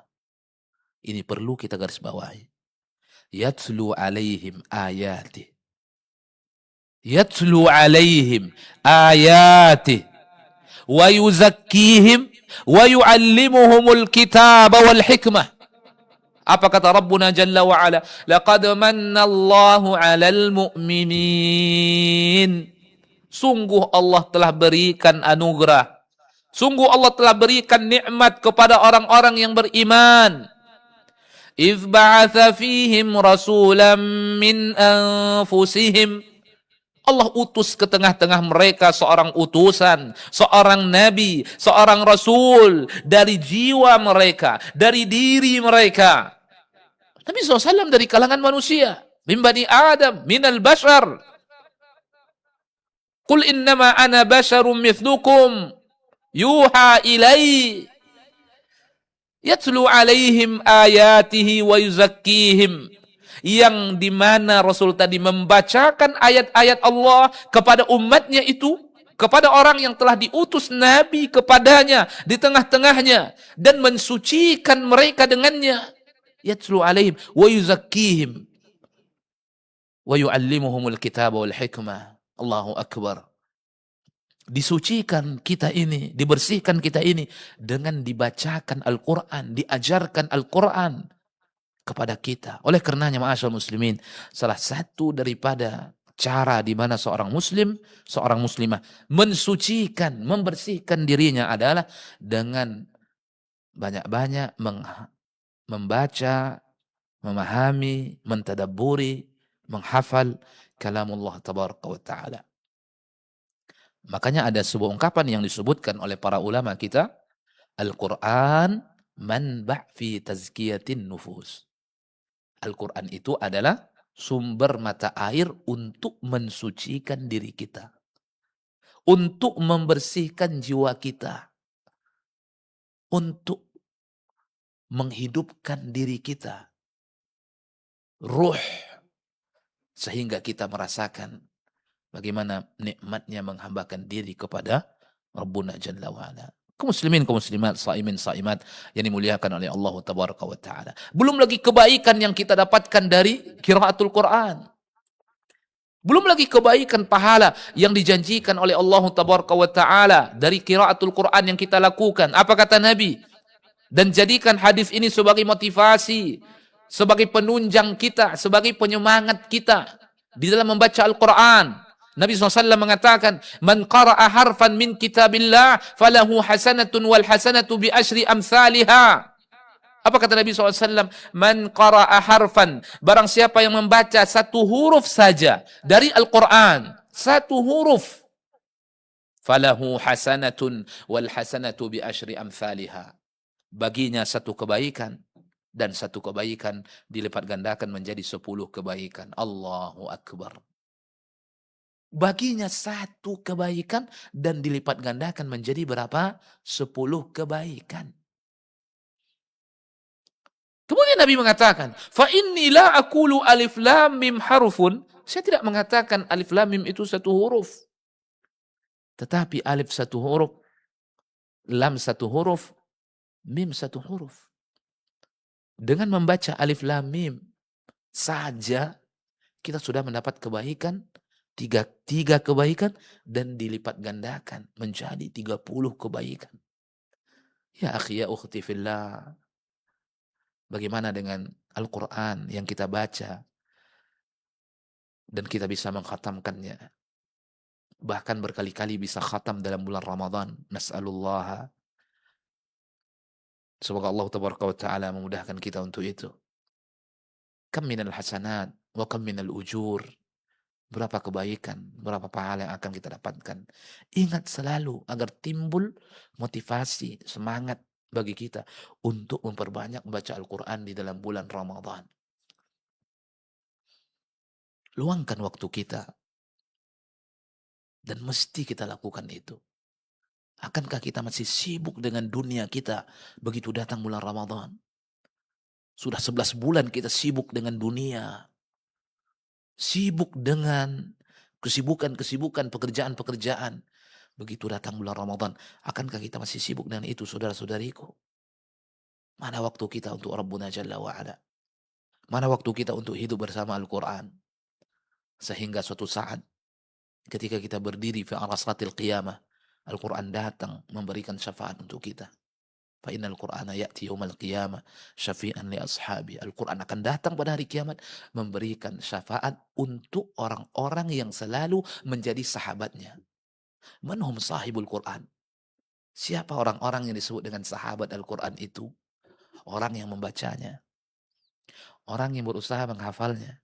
Ini perlu kita garis bawahi. Yatlu 'alaihim ayatihi. Yatlu 'alaihim ayatihi wa yuzakkihim wa yu'allimuhumul kitaba wal hikmah. Apa kata Rabbuna Jalla wa Ala? Laqad manna Allahu 'alal mu'minin. Sungguh Allah telah berikan anugerah. Sungguh Allah telah berikan nikmat kepada orang-orang yang beriman. Idz ba'atsa fihim rasulan min anfusihim. Allah utus ke tengah-tengah mereka seorang utusan, seorang nabi, seorang rasul dari jiwa mereka, dari diri mereka. Nabi SAW dari kalangan manusia, min bani Adam, minal bashar. Qul innama ana basharum mithlukum yuha ilai yatlu alaihim ayatihi wa yuzakkihim, yang dimana Rasul tadi membacakan ayat-ayat Allah kepada umatnya itu, kepada orang yang telah diutus Nabi kepadanya di tengah-tengahnya, dan mensucikan mereka dengannya. Yatlu alaihim wa yuzakkihim wa yu'allimuhumul kitaba wal hikmah. Allahu Akbar. Disucikan kita ini, dibersihkan kita ini dengan dibacakan Al-Quran, diajarkan Al-Quran kepada kita. Oleh karenanya ma'asyarul muslimin, salah satu daripada cara di mana seorang muslim, seorang muslimah mensucikan, membersihkan dirinya adalah dengan banyak-banyak membaca, memahami, mentadabburi, menghafal kalamullah tabaraka wa ta'ala. Makanya ada sebuah ungkapan yang disebutkan oleh para ulama kita, Al-Quran manba' fi tazkiyatin nufus. Al-Quran itu adalah sumber mata air untuk mensucikan diri kita, untuk membersihkan jiwa kita, untuk menghidupkan diri kita, ruh, sehingga kita merasakan bagaimana nikmatnya menghambakan diri kepada Rabbuna Jalla wa'ala. Kaum muslimin, kaum muslimat, saimin, saimat yang dimuliakan oleh Allah Tabaraka wa Ta'ala. Belum lagi kebaikan yang kita dapatkan dari qiraatul Quran. Belum lagi kebaikan pahala yang dijanjikan oleh Allah Tabaraka wa Ta'ala dari qiraatul Quran yang kita lakukan. Apa kata Nabi? Dan jadikan hadis ini sebagai motivasi, sebagai penunjang kita, sebagai penyemangat kita di dalam membaca Al-Quran. Nabi SAW mengatakan, Man qara'a harfan min kitabillah, falahu hasanatun wal hasanatu bi asyri amthaliha. Apa kata Nabi SAW? Man qara'a harfan, barang siapa yang membaca satu huruf saja dari Al-Quran, satu huruf, falahu hasanatun wal hasanatu bi asyri amthaliha. Baginya satu kebaikan, dan satu kebaikan dilipat gandakan menjadi 10 kebaikan. Allahu Akbar. Baginya satu kebaikan dan dilipat gandakan menjadi berapa? 10 kebaikan. Kemudian Nabi mengatakan, fa inni la aqulu alif lam mim harufun. Saya tidak mengatakan alif lam mim itu satu huruf. Tetapi alif satu huruf, lam satu huruf, mim satu huruf. Dengan membaca alif lam mim saja kita sudah mendapat kebaikan, tiga kebaikan, dan dilipat gandakan menjadi 30 kebaikan. Ya akhi, ya ukhti fillah, bagaimana dengan Al-Quran yang kita baca dan kita bisa mengkhatamkannya, bahkan berkali-kali bisa khatam dalam bulan Ramadan. Nas'alullah, semoga Allah Tabaraka wa Ta'ala memudahkan kita untuk itu. Kam minal hasanat wa kam minal ujur. Berapa kebaikan, berapa pahala yang akan kita dapatkan. Ingat selalu agar timbul motivasi, semangat bagi kita untuk memperbanyak membaca Al-Quran di dalam bulan Ramadan. Luangkan waktu kita. Dan mesti kita lakukan itu. Akankah kita masih sibuk dengan dunia kita begitu datang bulan Ramadan? Sudah 11 bulan kita sibuk dengan dunia. Sibuk dengan kesibukan-kesibukan, pekerjaan-pekerjaan. Begitu datang bulan Ramadan, akankah kita masih sibuk dengan itu, saudara-saudariku? Mana waktu kita untuk Rabbuna Jalla wa'ala? Mana waktu kita untuk hidup bersama Al-Quran? Sehingga suatu saat, ketika kita berdiri fi arasatil qiyamah, Al-Quran datang memberikan syafaat untuk kita. Fa innal Qur'ana ya'ti yaumal qiyamah syafi'an li ashabi. Al-Quran akan datang pada hari kiamat memberikan syafaat untuk orang-orang yang selalu menjadi sahabatnya. Man hum sahibul Quran? Siapa orang-orang yang disebut dengan sahabat Al-Quran itu? Orang yang membacanya, orang yang berusaha menghafalnya,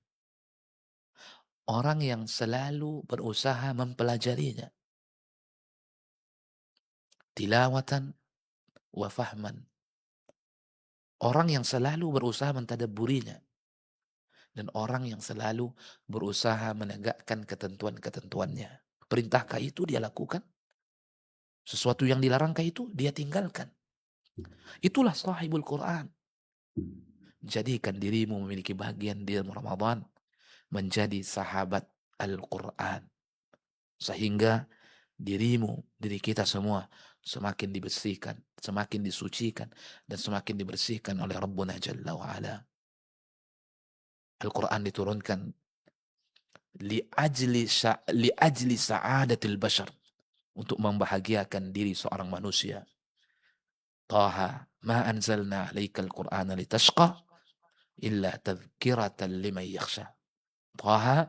orang yang selalu berusaha mempelajarinya. Tilawatan wa fahman. Orang yang selalu berusaha mentadabburinya. Dan orang yang selalu berusaha menegakkan ketentuan-ketentuannya. Perintahkah itu dia lakukan? Sesuatu yang dilarangkah itu dia tinggalkan? Itulah sahibul Quran. Jadikan dirimu memiliki bagian di Ramadan menjadi sahabat Al-Quran. Sehingga dirimu, diri kita semua semakin dibersihkan, semakin disucikan, dan semakin dibersihkan oleh Rabbuna Jalla wa'ala. Al-Quran diturunkan liajli sa'adatil bashar, untuk membahagiakan diri seorang manusia. Taha ma anzalna alaikal Qur'ana litashqa illa tadhkiratan liman yakhsha. Taha,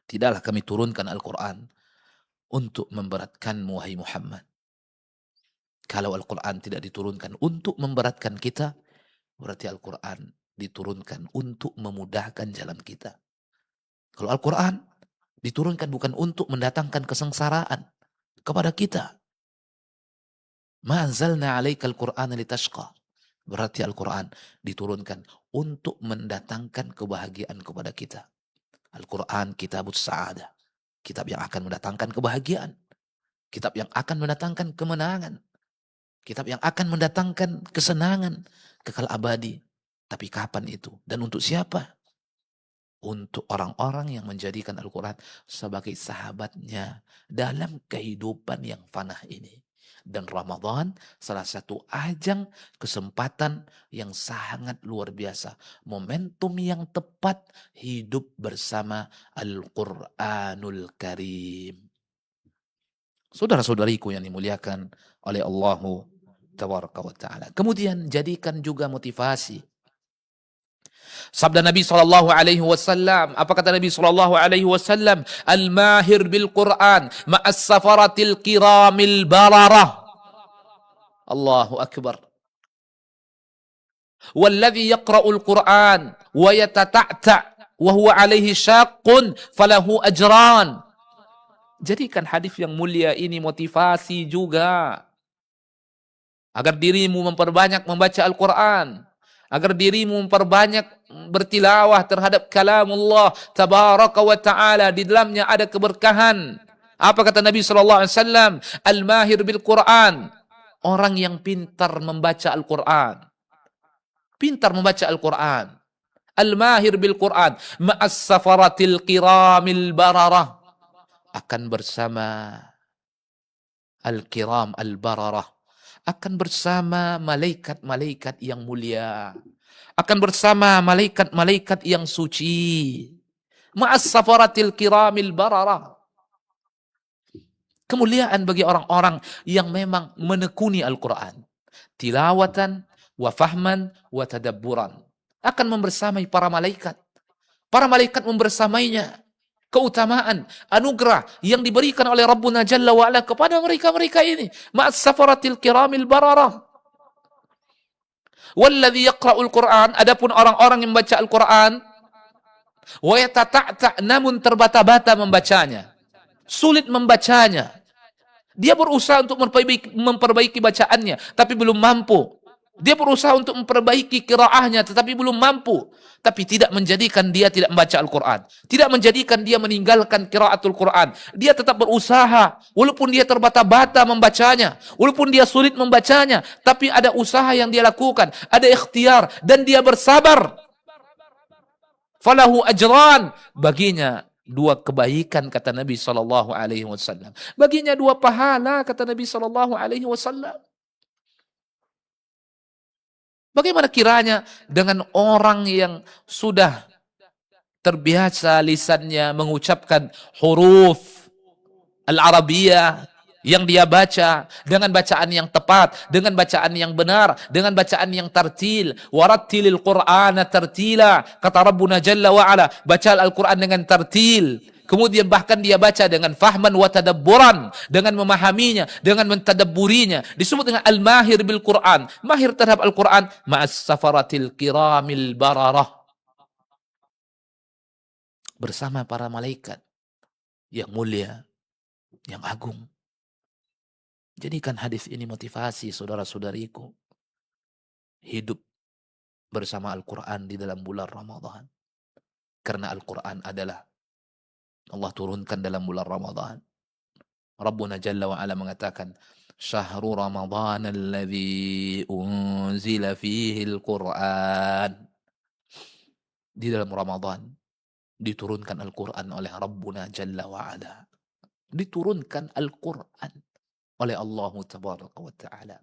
tidaklah kami turunkan Al-Quran untuk memberatkanmu wahai Muhammad. Kalau Al-Quran tidak diturunkan untuk memberatkan kita, berarti Al-Quran diturunkan untuk memudahkan jalan kita. Kalau Al-Quran diturunkan bukan untuk mendatangkan kesengsaraan kepada kita. Ma anzalna alaikal Qur'ana litashqa. Berarti Al-Quran diturunkan untuk mendatangkan kebahagiaan kepada kita. Al-Quran kitabus sa'adah. Kitab yang akan mendatangkan kebahagiaan. Kitab yang akan mendatangkan kemenangan. Kitab yang akan mendatangkan kesenangan kekal abadi. Tapi kapan itu? Dan untuk siapa? Untuk orang-orang yang menjadikan Al-Quran sebagai sahabatnya dalam kehidupan yang fanah ini. Dan Ramadan salah satu ajang kesempatan yang sangat luar biasa. Momentum yang tepat hidup bersama Al-Quranul Karim. Saudara-saudariku yang dimuliakan oleh Allah Tabaraka wa Ta'ala. Kemudian jadikan juga motivasi. Sabda Nabi SAW, apa kata Nabi SAW? Al-mahir bil Quran ma'as safaratil kiramil bararah. Allahu Akbar. Walladhi yaqra'ul Quran wa yatata'ta' wa huwa alaihi syaqqun falahu ajran. Jadikan hadis yang mulia ini motivasi juga. Agar dirimu memperbanyak membaca Al-Quran. Agar dirimu memperbanyak bertilawah terhadap kalamullah tabaraka wa ta'ala. Di dalamnya ada keberkahan. Apa kata Nabi SAW? Al-mahir bil Quran. Orang yang pintar membaca Al-Quran. Pintar membaca Al-Quran. Al-mahir bil Quran. Ma'as safaratil kiramil bararah. Akan bersama Al-kiram al-bararah. Akan bersama malaikat-malaikat yang mulia. Akan bersama malaikat-malaikat yang suci. Ma'as safaratil kiramil bararah. Kemuliaan bagi orang-orang yang memang menekuni Al-Quran. Tilawatan, wa fahman, wa tadabburan. Akan membersamai para malaikat. Para malaikat membersamainya. Keutamaan, anugerah yang diberikan oleh Rabbuna Jalla wa'ala kepada mereka-mereka ini. Ma'as safaratil kiramil bararah. Walladhi yaqra'ul Qur'an. Adapun orang-orang yang membaca Al-Quran. Wa yatata'ta' namun terbata-bata membacanya. Sulit membacanya. Dia berusaha untuk memperbaiki bacaannya. Tapi belum mampu. Dia berusaha untuk memperbaiki qiraahnya tetapi belum mampu. Tapi tidak menjadikan dia tidak membaca Al-Quran. Tidak menjadikan dia meninggalkan qiraatul Quran. Dia tetap berusaha. Walaupun dia terbata-bata membacanya. Walaupun dia sulit membacanya. Tapi ada usaha yang dia lakukan. Ada ikhtiar. Dan dia bersabar. Falahu ajran. Baginya dua kebaikan kata Nabi SAW. Baginya dua pahala kata Nabi SAW. Bagaimana kiranya dengan orang yang sudah terbiasa lisannya mengucapkan huruf Al-Arabiyah yang dia baca dengan bacaan yang tepat, dengan bacaan yang benar, dengan bacaan yang tartil. Warattilil Qur'ana tartila. Kata Rabbuna Jalla wa'ala, baca Al-Quran dengan tartil. Kemudian bahkan dia baca dengan fahman wa tadabburan, dengan memahaminya, dengan mentadabburinya. Disebut dengan al-mahir bil Quran, mahir terhadap Al-Quran, ma'as safaratil kiramil bararah, bersama para malaikat yang mulia, yang agung. Jadikan hadis ini motivasi saudara-saudariku. Hidup bersama Al-Quran di dalam bulan Ramadan. Karena Al-Quran adalah Allah turunkan dalam bulan Ramadan. Rabbuna Jalla wa'ala mengatakan, Syahru Ramadan alladhi unzila fihi Al-Quran. Di dalam Ramadan diturunkan Al-Quran oleh Rabbuna Jalla wa'ala. Diturunkan Al-Quran oleh Allah Tabaraka wa Ta'ala.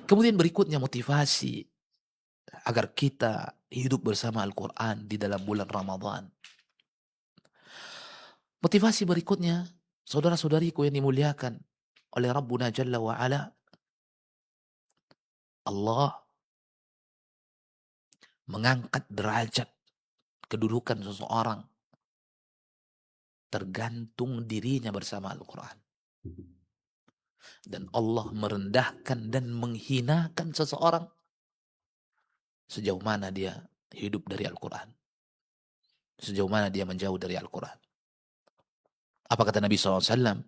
Kemudian berikutnya motivasi agar kita hidup bersama Al-Quran di dalam bulan Ramadan. Motivasi berikutnya, saudara-saudariku yang dimuliakan oleh Rabbuna Jalla wa'ala, Allah mengangkat derajat kedudukan seseorang tergantung dirinya bersama Al-Quran. Dan Allah merendahkan dan menghinakan seseorang sejauh mana dia hidup dari Al-Quran. Sejauh mana dia menjauh dari Al-Quran. Apa kata Nabi SAW?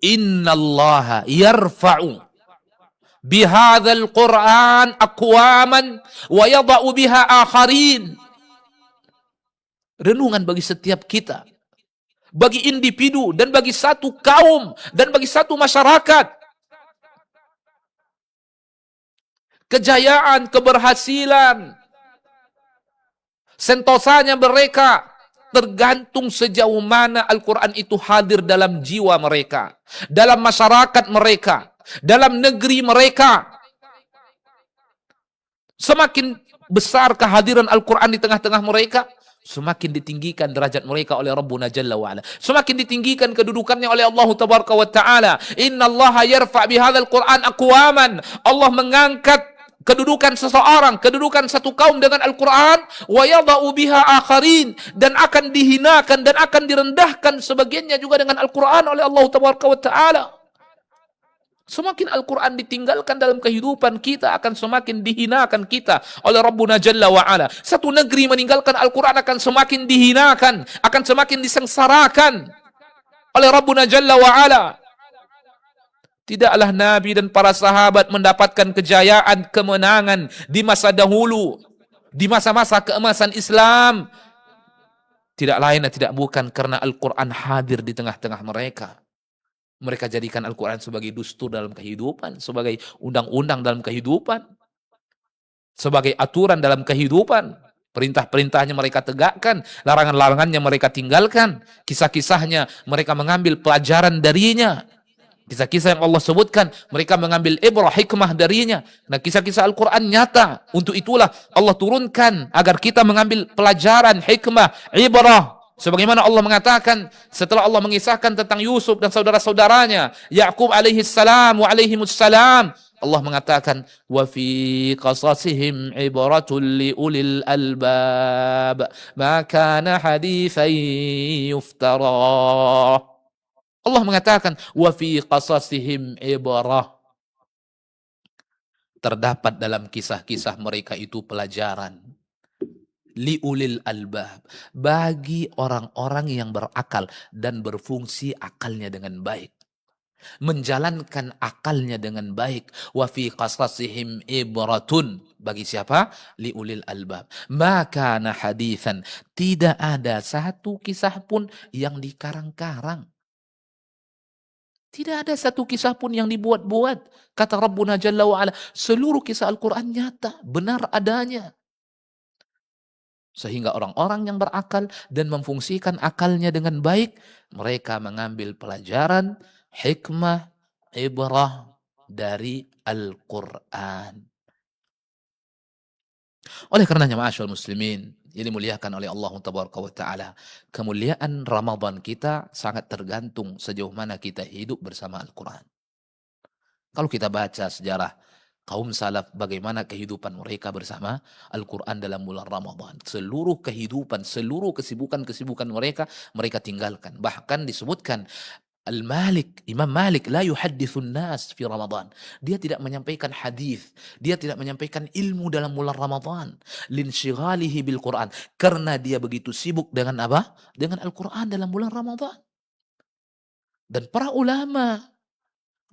Inna Allah yarfa'u bihadzal Qur'an aqwaman wa yada'u biha akharin. Renungan bagi setiap kita, bagi individu dan bagi satu kaum dan bagi satu masyarakat. Kejayaan, keberhasilan, sentosanya mereka tergantung sejauh mana Al-Quran itu hadir dalam jiwa mereka, dalam masyarakat mereka, dalam negeri mereka. Semakin besar kehadiran Al-Quran di tengah-tengah mereka, semakin ditinggikan derajat mereka oleh Rabbuna Jalla wa'ala. Semakin ditinggikan kedudukannya oleh Allah Tabaraka wa Ta'ala. Inna Allah yarfa' bihadzal Qur'an aqwaman. Allah mengangkat kedudukan seseorang, kedudukan satu kaum dengan Al-Quran, wa yada'u biha akharin, dan akan dihinakan dan akan direndahkan sebagiannya juga dengan Al-Quran oleh Allah Tabaraka wa Ta'ala. Semakin Al-Quran ditinggalkan dalam kehidupan kita, akan semakin dihinakan kita oleh Rabbuna Jalla wa'ala. Satu negeri meninggalkan Al-Quran akan semakin dihinakan, akan semakin disengsarakan oleh Rabbuna Jalla wa'ala. Tidaklah Nabi dan para sahabat mendapatkan kejayaan, kemenangan di masa dahulu, di masa-masa keemasan Islam, tidak lain dan tidak bukan karena Al-Quran hadir di tengah-tengah mereka. Mereka jadikan Al-Quran sebagai dustur dalam kehidupan, sebagai undang-undang dalam kehidupan, sebagai aturan dalam kehidupan. Perintah-perintahnya mereka tegakkan, larangan-larangannya mereka tinggalkan, kisah-kisahnya mereka mengambil pelajaran darinya. Kisah-kisah yang Allah sebutkan, mereka mengambil ibrah, hikmah darinya. Nah, kisah-kisah Al-Quran nyata. Untuk itulah Allah turunkan agar kita mengambil pelajaran, hikmah, ibrah. Sebagaimana Allah mengatakan setelah Allah mengisahkan tentang Yusuf dan saudara-saudaranya, Ya'qub alaihi salam wa alaihimussalam, Allah mengatakan, wa fi qasasihim ibratul li ulil albab, ma kana hadithan yuftara. Allah mengatakan, wa fi qasasihim ibrah. Terdapat dalam kisah-kisah mereka itu pelajaran. Liulil albab. Bagi orang-orang yang berakal dan berfungsi akalnya dengan baik. menjalankan akalnya dengan baik. Wa fi qasasihim ibratun, bagi siapa? Liulil albab. Maka na hadithan, tidak ada satu kisah pun yang dikarang-karang. Tidak ada satu kisah pun yang dibuat-buat. Kata Rabbuna Jalla wa'ala, seluruh kisah Al-Quran nyata, benar adanya. Sehingga orang-orang yang berakal dan memfungsikan akalnya dengan baik, mereka mengambil pelajaran, hikmah, ibrah dari Al-Quran. Oleh karenanya ma'asyarul muslimin, yang dimuliakan oleh Allah Tabaraka wa Ta'ala, kemuliaan Ramadan kita sangat tergantung sejauh mana kita hidup bersama Al-Quran. Kalau kita baca sejarah kaum salaf, bagaimana kehidupan mereka bersama Al-Quran dalam bulan Ramadan. Seluruh kehidupan, seluruh kesibukan-kesibukan mereka, mereka tinggalkan. Bahkan disebutkan Al-Malik, Imam Malik, la yuhaddithun nas fi Ramadan. Dia tidak menyampaikan hadis, dia tidak menyampaikan ilmu dalam bulan Ramadan. Linsyghalihi bil Quran. Karena dia begitu sibuk dengan apa? Dengan Al-Quran dalam bulan Ramadan. Dan para ulama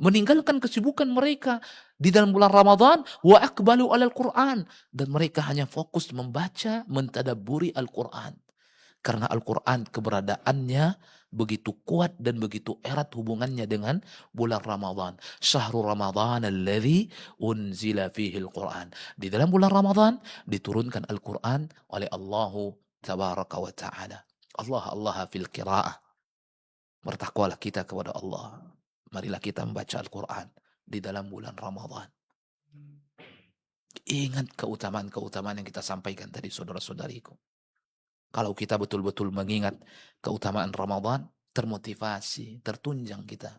meninggalkan kesibukan mereka di dalam bulan Ramadan, wa aqbalu alal Quran, dan mereka hanya fokus membaca, mentadabburi Al-Quran. Karena Al-Quran keberadaannya begitu kuat dan begitu erat hubungannya dengan bulan Ramadan. Syahrul Ramadan alladzi unzila fihi Al-Quran. Di dalam bulan Ramadan diturunkan Al-Quran oleh Allah Tabaraka wa Ta'ala. Allah fil qiraah. Bertakwalah kita kepada Allah. Marilah kita membaca Al-Quran di dalam bulan Ramadan. Ingat keutamaan-keutamaan yang kita sampaikan tadi, saudara-saudariku. Kalau kita betul-betul mengingat keutamaan Ramadan, termotivasi, tertunjang kita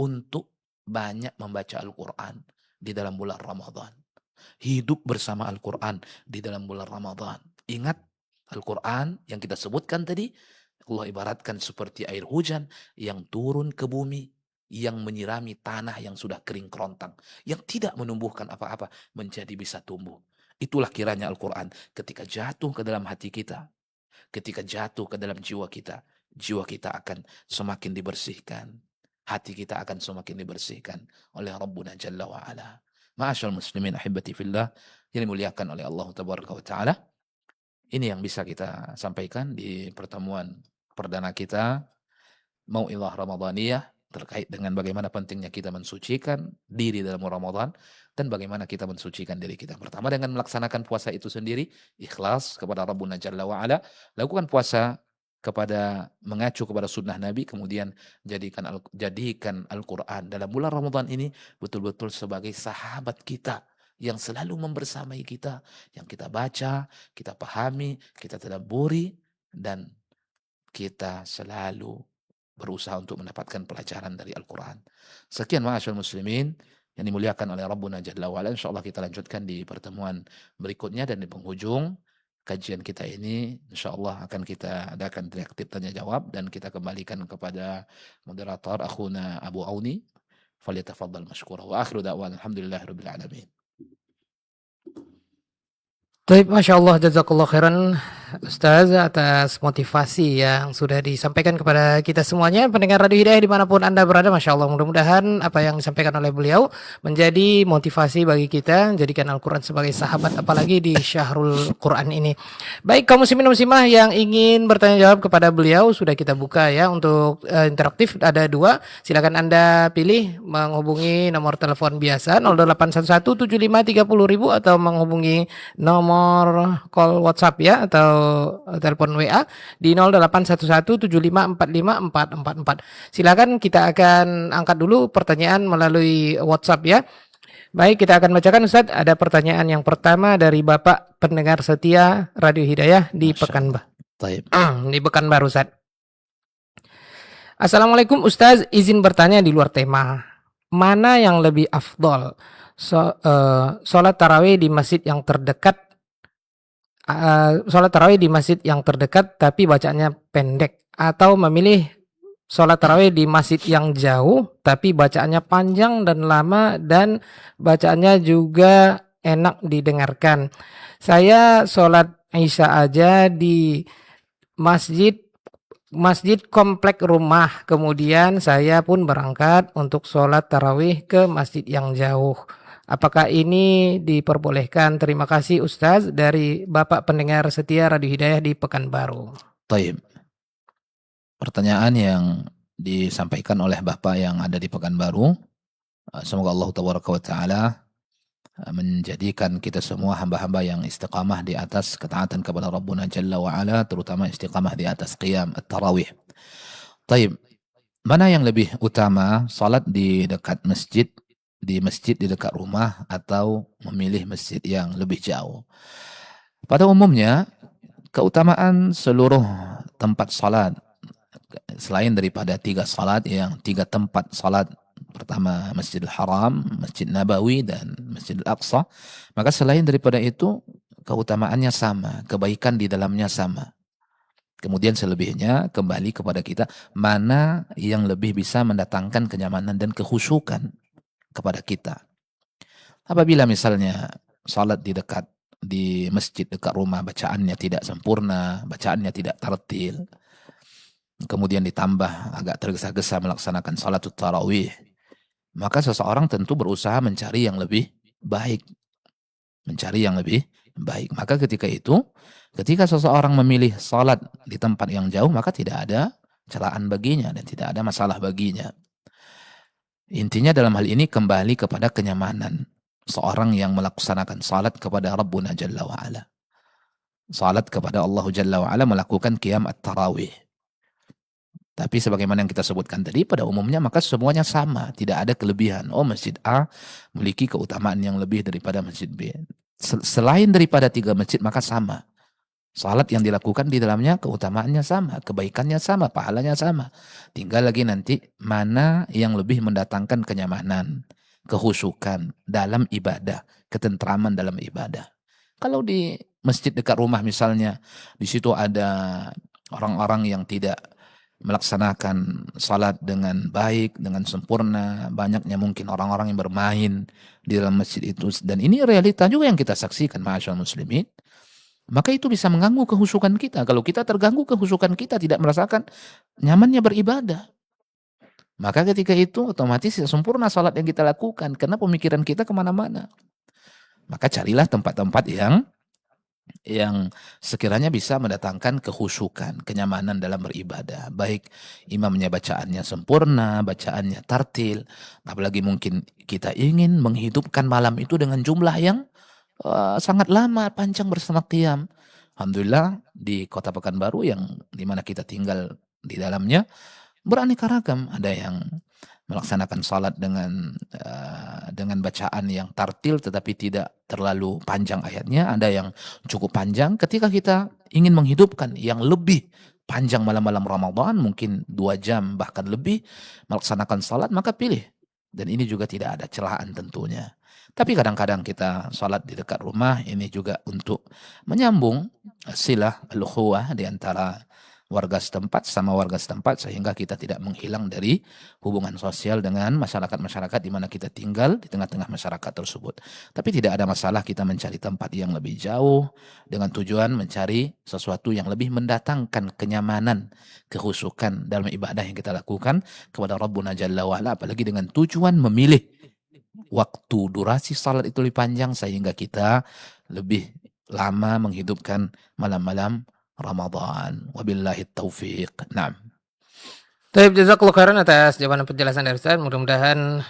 untuk banyak membaca Al-Quran di dalam bulan Ramadan. Hidup bersama Al-Quran di dalam bulan Ramadan. Ingat, Al-Quran yang kita sebutkan tadi, Allah ibaratkan seperti air hujan yang turun ke bumi, yang menyirami tanah yang sudah kering kerontang, yang tidak menumbuhkan apa-apa, menjadi bisa tumbuh. Itulah kiranya Al-Quran ketika jatuh ke dalam hati kita, ketika jatuh ke dalam jiwa kita akan semakin dibersihkan. Hati kita akan semakin dibersihkan oleh Rabbuna Jalla wa'ala. Ma'asyarul muslimin ahibati fillah, yang dimuliakan oleh Allah Tabaraka wa Ta'ala. Ini yang bisa kita sampaikan di pertemuan perdana kita, Mau'ilah Ramadaniyah, terkait dengan bagaimana pentingnya kita mensucikan diri dalam Ramadan dan bagaimana kita mensucikan diri kita. Pertama dengan melaksanakan puasa itu sendiri, ikhlas kepada Rabbuna Jalla wa'ala, lakukan puasa kepada mengacu kepada sunnah Nabi, kemudian jadikan Al-Quran dalam bulan Ramadan ini betul-betul sebagai sahabat kita yang selalu membersamai kita, yang kita baca, kita pahami, kita tadabburi, dan kita selalu berusaha untuk mendapatkan pelajaran dari Al-Quran. Sekian ma'asyarul muslimin yang dimuliakan oleh Rabbuna Jalla wa'ala. InsyaAllah kita lanjutkan di pertemuan berikutnya, dan di penghujung kajian kita ini InsyaAllah akan kita adakan reaktif tanya jawab, dan kita kembalikan kepada moderator akhuna Abu Auni. Falyatafaddal mashkura wa akhiru da'wan alhamdulillahirabbil alamin.
Baik, Masya Allah, jazakallah khairan Ustaz atas motivasi yang sudah disampaikan kepada kita semuanya, pendengar Radio Hidayah dimanapun Anda berada. Masya Allah, mudah-mudahan apa yang disampaikan oleh beliau menjadi motivasi bagi kita, jadikan Al-Quran sebagai sahabat, apalagi di Syahrul Quran ini. Baik, kaum muslimin muslimah yang ingin bertanya jawab kepada beliau, sudah kita buka ya untuk interaktif, ada dua. Silakan Anda pilih menghubungi nomor telepon biasa 08117530.000 atau menghubungi nomor call WhatsApp ya, atau telepon WA di 081175454444. Silakan, kita akan angkat dulu pertanyaan melalui WhatsApp ya. Baik, kita akan bacakan Ustaz. Ada pertanyaan yang pertama dari Bapak pendengar setia Radio Hidayah di Pekanbaru. Di Pekanbaru Ustaz. Assalamualaikum Ustaz, izin bertanya di luar tema. Mana yang lebih afdol? Sholat tarawih di masjid yang terdekat, sholat tarawih di masjid yang terdekat tapi bacaannya pendek, atau memilih sholat tarawih di masjid yang jauh tapi bacaannya panjang dan lama dan bacaannya juga enak didengarkan? Saya sholat Isya aja di masjid masjid komplek rumah, kemudian saya pun berangkat untuk sholat tarawih ke masjid yang jauh. Apakah ini diperbolehkan? Terima kasih Ustaz dari Bapak pendengar setia Radio Hidayah di Pekanbaru.
Taib. Pertanyaan yang disampaikan oleh Bapak yang ada di Pekanbaru, semoga Allah Taala menjadikan kita semua hamba-hamba yang istiqamah di atas ketaatan kepada Rabbuna Jalla wa'ala, terutama istiqamah di atas qiyam at-tarawih. Taib, mana yang lebih utama, salat di dekat masjid, di dekat rumah, atau memilih masjid yang lebih jauh? Pada umumnya, keutamaan seluruh tempat salat, selain daripada 3 tempat salat, pertama Masjidil Haram, Masjid Nabawi, dan Masjidil Aqsa, maka selain daripada itu keutamaannya sama, kebaikan di dalamnya sama. Kemudian selebihnya kembali kepada kita, mana yang lebih bisa mendatangkan kenyamanan dan kekhusyukan kepada kita. Apabila misalnya salat di masjid dekat rumah, bacaannya tidak sempurna, bacaannya tidak tartil, kemudian ditambah agak tergesa-gesa melaksanakan salatut tarawih, maka seseorang tentu berusaha mencari yang lebih baik. Maka ketika seseorang memilih salat di tempat yang jauh, maka tidak ada celaan baginya dan tidak ada masalah baginya. Intinya dalam hal ini kembali kepada kenyamanan seorang yang melaksanakan salat kepada Rabbuna Jalla wa'ala. Salat kepada Allah Jalla wa'ala, melakukan qiyam at-tarawih. Tapi sebagaimana yang kita sebutkan tadi, pada umumnya maka semuanya sama, tidak ada kelebihan. Oh, masjid A memiliki keutamaan yang lebih daripada masjid B. Selain daripada 3 masjid maka sama. Salat yang dilakukan di dalamnya keutamaannya sama, kebaikannya sama, pahalanya sama. Tinggal lagi nanti mana yang lebih mendatangkan kenyamanan, kekhusyukan dalam ibadah, ketentraman dalam ibadah. Kalau di masjid dekat rumah misalnya, di situ ada orang-orang yang tidak melaksanakan salat dengan baik, dengan sempurna, banyaknya mungkin orang-orang yang bermain di dalam masjid itu, dan ini realita juga yang kita saksikan, ma'asyiral muslimin, maka itu bisa mengganggu kekhusyukan kita. Kalau kita terganggu kekhusyukan kita, tidak merasakan nyamannya beribadah, maka ketika itu otomatis sempurna salat yang kita lakukan, karena pemikiran kita kemana-mana. Maka carilah tempat-tempat yang sekiranya bisa mendatangkan kekhusyukan, kenyamanan dalam beribadah. Baik imamnya bacaannya sempurna, bacaannya tartil, apalagi mungkin kita ingin menghidupkan malam itu dengan jumlah yang sangat lama, panjang bersama qiyam. Alhamdulillah di Kota Pekanbaru yang dimana kita tinggal di dalamnya beraneka ragam. Ada yang melaksanakan salat dengan bacaan yang tartil tetapi tidak terlalu panjang ayatnya, ada yang cukup panjang. Ketika kita ingin menghidupkan yang lebih panjang malam-malam Ramadan, mungkin 2 jam bahkan lebih melaksanakan salat, maka pilih. Dan ini juga tidak ada celaan tentunya. Tapi kadang-kadang kita salat di dekat rumah, ini juga untuk menyambung silah al-ukhuwah di antara warga setempat sama warga setempat, sehingga kita tidak menghilang dari hubungan sosial dengan masyarakat-masyarakat di mana kita tinggal di tengah-tengah masyarakat tersebut. Tapi tidak ada masalah kita mencari tempat yang lebih jauh dengan tujuan mencari sesuatu yang lebih mendatangkan kenyamanan, kekhusyukan dalam ibadah yang kita lakukan kepada Rabbuna Jalla wa'ala, apalagi dengan tujuan memilih waktu durasi salat itu lebih panjang sehingga kita lebih lama menghidupkan malam-malam Ramadan. Wabillahi taufiq. Naam.
Baik, jazakallahu khairan atas jawaban dan penjelasan dari Ustaz. Mudah-mudahan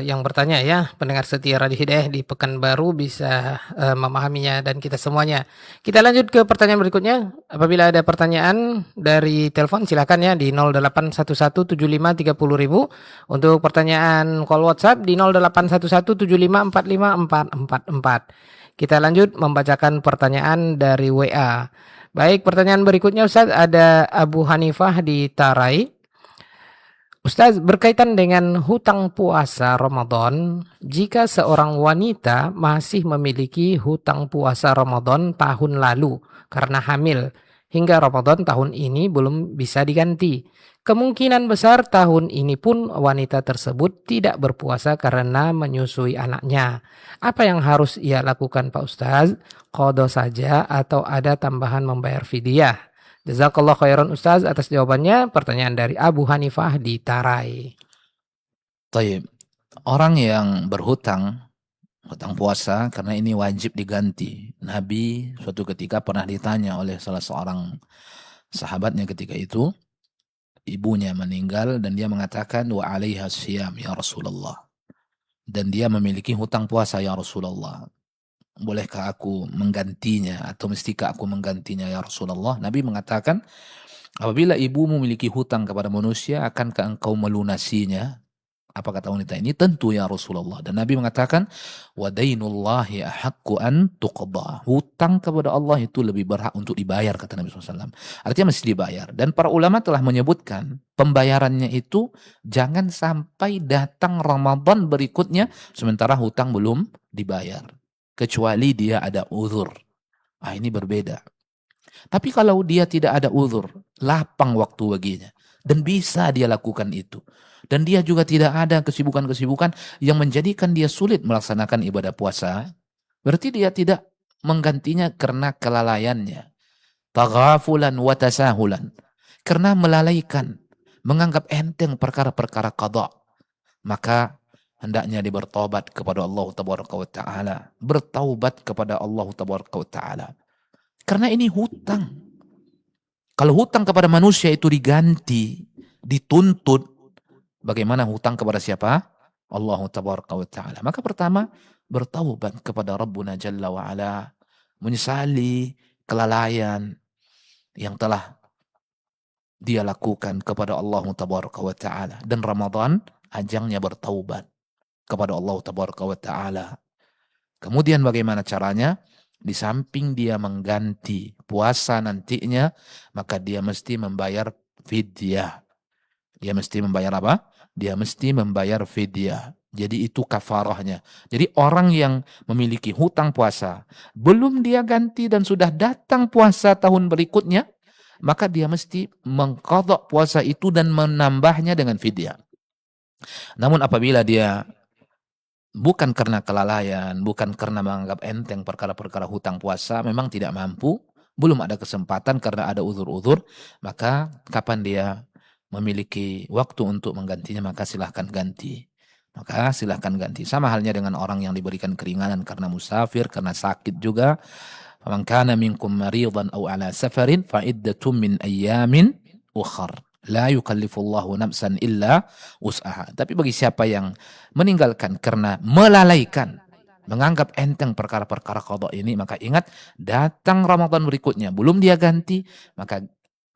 yang bertanya ya, pendengar setia Radio Hidayah di Pekanbaru bisa memahaminya dan kita semuanya. Kita lanjut ke pertanyaan berikutnya. Apabila ada pertanyaan dari telepon silakan ya di 08117530.000. Untuk pertanyaan call WhatsApp di 081175454444. Kita lanjut membacakan pertanyaan dari WA. Baik, pertanyaan berikutnya Ustaz, ada Abu Hanifah di Tarai. Ustaz, berkaitan dengan hutang puasa Ramadan, jika seorang wanita masih memiliki hutang puasa Ramadan tahun lalu karena hamil, hingga Ramadan tahun ini belum bisa diganti. Kemungkinan besar tahun ini pun wanita tersebut tidak berpuasa karena menyusui anaknya. Apa yang harus ia lakukan Pak Ustaz? Qadha saja atau ada tambahan membayar fidyah? Jazakallah khairan Ustaz atas jawabannya. Pertanyaan dari Abu Hanifah di Tarai.
Taib. Orang yang berhutang, hutang puasa, karena ini wajib diganti. Nabi suatu ketika pernah ditanya oleh salah seorang sahabatnya ketika itu, ibunya meninggal dan dia mengatakan, wa alaiha siyam ya Rasulullah. Dan dia memiliki hutang puasa ya Rasulullah. Bolehkah aku menggantinya atau mestikah aku menggantinya ya Rasulullah? Nabi mengatakan, apabila ibumu memiliki hutang kepada manusia, akankah engkau melunasinya? Apa kata wanita ini? Tentu ya Rasulullah. Dan Nabi mengatakan, wa dainullahi ahaqqu an tuqda. Hutang kepada Allah itu lebih berhak untuk dibayar, kata Nabi SAW. Artinya mesti dibayar. Dan para ulama telah menyebutkan, pembayarannya itu jangan sampai datang Ramadan berikutnya, sementara hutang belum dibayar. Kecuali dia ada uzur. Ah, ini berbeda. Tapi kalau dia tidak ada uzur, lapang waktu baginya, dan bisa dia lakukan itu. Dan dia juga tidak ada kesibukan-kesibukan yang menjadikan dia sulit melaksanakan ibadah puasa, berarti dia tidak menggantinya karena kelalaiannya. Taghafulan wa tasahulan. Karena melalaikan, menganggap enteng perkara-perkara qada. Maka hendaknya dia bertaubat kepada Allah Tabaraka wa Ta'ala. Bertaubat kepada Allah Tabaraka wa Ta'ala. Karena ini hutang. Kalau hutang kepada manusia itu diganti, dituntut, bagaimana hutang kepada siapa? Allah Tabaraka wa Ta'ala. Maka pertama, bertaubat kepada Rabbuna Jalla wa Ala. Menyesali kelalaian yang telah dia lakukan kepada Allah Tabaraka wa Ta'ala. Dan Ramadan, ajangnya bertaubat kepada Allah Tabaraka wa Ta'ala. Kemudian bagaimana caranya? Di samping dia mengganti puasa nantinya, maka dia mesti membayar fidyah. Dia mesti membayar apa? Dia mesti membayar fidyah. Jadi itu kafarahnya. Jadi orang yang memiliki hutang puasa, belum dia ganti dan sudah datang puasa tahun berikutnya, maka dia mesti mengqadha puasa itu dan menambahnya dengan fidyah. Namun apabila dia bukan karena kelalaian, bukan karena menganggap enteng perkara-perkara hutang puasa, memang tidak mampu, belum ada kesempatan karena ada uzur-uzur, maka kapan dia memiliki waktu untuk menggantinya, maka silahkan ganti. Maka silahkan ganti. Sama halnya dengan orang yang diberikan keringanan karena musafir, karena sakit juga. Faman kana minkum maridan aw ala safarin fa iddatum min ayyamin ukhar. La yukallifullahu nafsan illa wus'aha. Tapi bagi siapa yang meninggalkan karena melalaikan, menganggap enteng perkara-perkara qada ini, maka ingat, datang Ramadan berikutnya, belum dia ganti, maka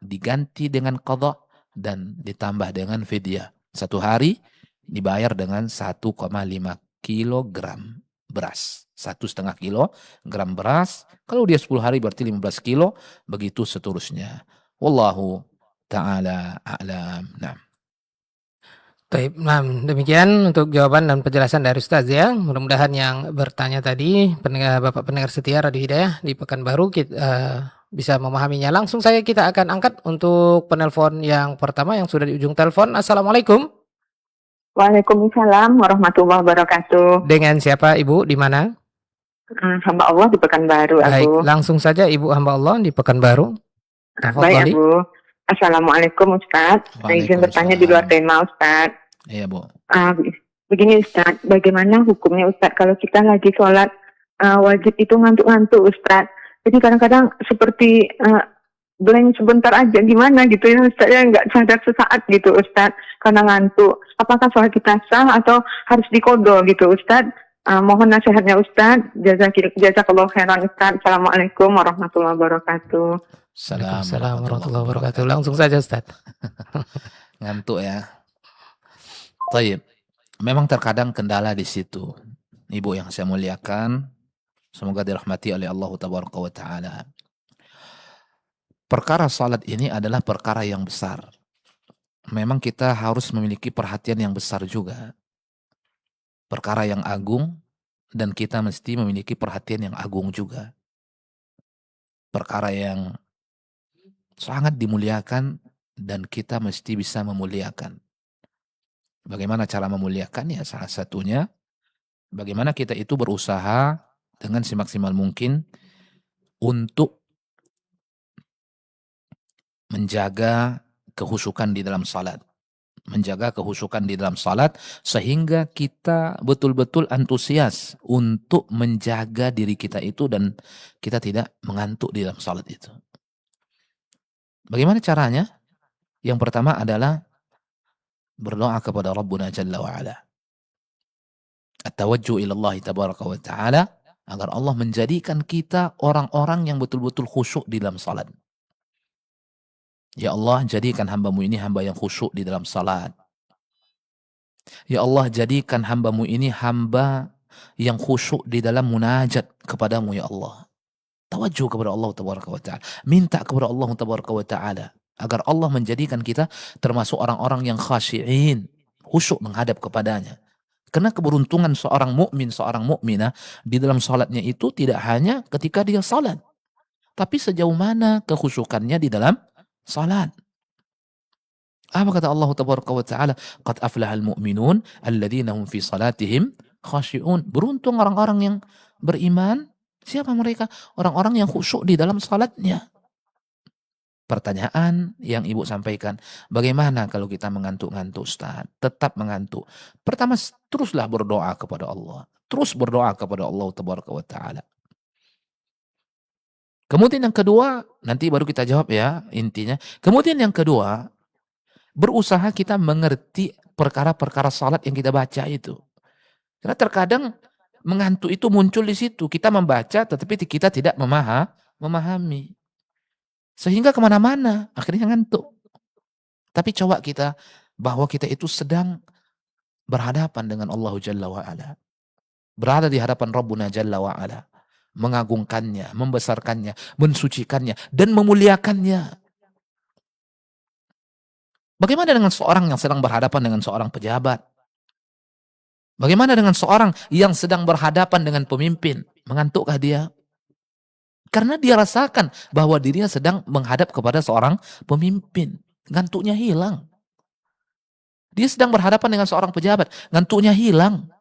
diganti dengan qada dan ditambah dengan fidyah. Satu hari dibayar dengan 1,5 kilogram beras. 1,5 kilogram beras. Kalau dia 10 hari berarti 15 kilo. Begitu seterusnya. Wallahu ta'ala a'lam. Nah.
Baik, nah, demikian untuk jawaban dan penjelasan dari Ustaz ya. Mudah-mudahan yang bertanya tadi, Bapak pendengar setia Radio Hidayah di Pekanbaru bisa memahaminya. Langsung saja kita akan angkat untuk penelpon yang pertama yang sudah di ujung telepon. Assalamualaikum.
Waalaikumsalam warahmatullahi wabarakatuh.
Dengan siapa Ibu? Di mana?
Hamba Allah di Pekanbaru,
Baik,
Abu.
langsung saja Ibu hamba Allah di Pekanbaru.
Baik,
Tafadhali.
Abu. Assalamualaikum, Ustaz. Saya izin bertanya di luar tema, Ustaz.
Iya, Bu.
Begini, Ustaz. Bagaimana hukumnya, Ustaz, kalau kita lagi sholat wajib itu ngantuk-ngantuk, Ustaz? Jadi kadang-kadang seperti blank sebentar aja, gimana gitu ya, Ustaz, ya nggak sadar sesaat gitu, Ustaz, karena ngantuk. Apakah sholat kita sah atau harus diqadha gitu, Ustaz? Mohon nasihatnya, Ustaz. Jazakallahu khairan, Ustaz. Assalamualaikum warahmatullahi wabarakatuh.
Assalamualaikum warahmatullahi wabarakatuh. Langsung saja, Ustaz.
Ngantuk ya. Taib. Memang terkadang kendala di situ. Ibu yang saya muliakan, semoga dirahmati oleh Allah Tabaraka wa Ta'ala. Perkara salat ini adalah perkara yang besar. Memang kita harus memiliki perhatian yang besar juga. Perkara yang agung, dan kita mesti memiliki perhatian yang agung juga. Perkara yang sangat dimuliakan dan kita mesti bisa memuliakan. Bagaimana cara memuliakannya? Salah satunya, bagaimana kita itu berusaha dengan semaksimal mungkin untuk menjaga kehusukan di dalam salat. Menjaga kehusukan di dalam salat sehingga kita betul-betul antusias untuk menjaga diri kita itu dan kita tidak mengantuk di dalam salat itu. Bagaimana caranya? Yang pertama adalah berdoa kepada Rabbuna Jalla wa'ala. At-tawajjuh ilallah tabaraka wa ta'ala agar Allah menjadikan kita orang-orang yang betul-betul khusyuk di dalam salat. Ya Allah, jadikan hamba-Mu ini hamba yang khusyuk di dalam salat. Ya Allah, jadikan hamba-Mu ini hamba yang khusyuk di dalam munajat kepadamu, ya Allah. Tawajjuh kepada Allah tabaraka wa ta'ala. Minta kepada Allah tabaraka wa ta'ala agar Allah menjadikan kita termasuk orang-orang yang khasyi'in, khusyuk menghadap kepadanya. Karena keberuntungan seorang mukmin, seorang mukminah di dalam salatnya itu tidak hanya ketika dia salat, tapi sejauh mana kekhusyukannya di dalam salat. Apa kata Allah tabaraka wa ta'ala? Qad aflahal mu'minun alladzina hum fi salatihim khasyi'un. Beruntung orang-orang yang beriman. Siapa mereka? Orang-orang yang khusyuk di dalam salatnya. Pertanyaan yang Ibu sampaikan, bagaimana kalau kita mengantuk-ngantuk, Ustaz? Tetap mengantuk. Pertama, teruslah berdoa kepada Allah. Terus berdoa kepada Allah tabaraka wa ta'ala. Kemudian yang kedua, nanti baru kita jawab ya intinya. Kemudian yang kedua, berusaha kita mengerti perkara-perkara salat yang kita baca itu. Karena terkadang mengantuk itu muncul di situ. Kita membaca tetapi kita tidak memahami. Sehingga kemana-mana, akhirnya ngantuk. Tapi coba kita, bahwa kita itu sedang berhadapan dengan Allah Jalla wa'ala. Berada di hadapan Rabbuna Jalla wa'ala. Mengagungkannya, membesarkannya, mensucikannya, dan memuliakannya. Bagaimana dengan seorang yang sedang berhadapan dengan seorang pejabat? Bagaimana dengan seorang yang sedang berhadapan dengan pemimpin? Mengantukkah dia? Karena dia rasakan bahwa dirinya sedang menghadap kepada seorang pemimpin. Ngantuknya hilang. Dia sedang berhadapan dengan seorang pejabat. Ngantuknya hilang.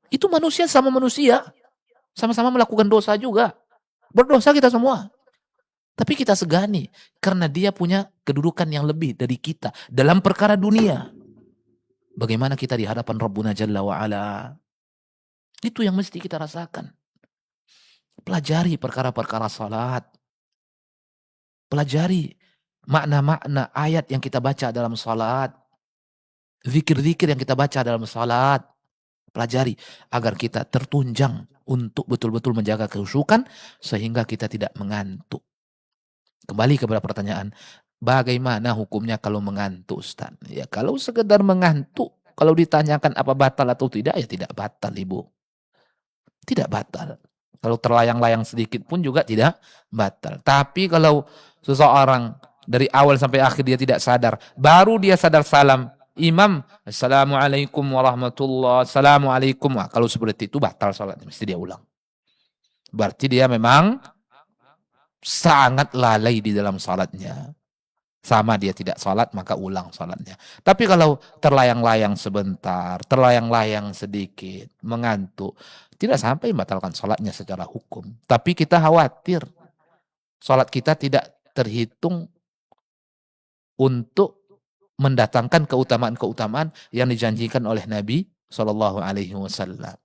Itu manusia sama manusia. Sama-sama melakukan dosa juga. Berdosa kita semua. Tapi kita segani. Karena dia punya kedudukan yang lebih dari kita. Dalam perkara dunia. Bagaimana kita di hadapan Rabbuna Jalla wa'ala. Itu yang mesti kita rasakan. Pelajari perkara-perkara salat. Pelajari makna-makna ayat yang kita baca dalam salat. Zikir-zikir yang kita baca dalam salat. Pelajari agar kita tertunjang untuk betul-betul menjaga kehusukan sehingga kita tidak mengantuk. Kembali kepada pertanyaan, bagaimana hukumnya kalau mengantuk, Ustaz? Ya kalau sekedar mengantuk, kalau ditanyakan apa batal atau tidak, ya tidak batal, Ibu. Tidak batal. Kalau terlayang-layang sedikit pun juga tidak batal. Tapi kalau seseorang dari awal sampai akhir dia tidak sadar, baru dia sadar salam, imam, assalamualaikum warahmatullahi, assalamualaikum. Nah, kalau seperti itu batal salatnya, mesti dia ulang. Berarti dia memang sangat lalai di dalam salatnya. Sama dia tidak salat, maka ulang salatnya. Tapi kalau terlayang-layang sebentar, terlayang-layang sedikit, mengantuk, tidak sampai membatalkan salatnya secara hukum. Tapi kita khawatir salat kita tidak terhitung untuk mendatangkan keutamaan-keutamaan yang dijanjikan oleh Nabi SAW.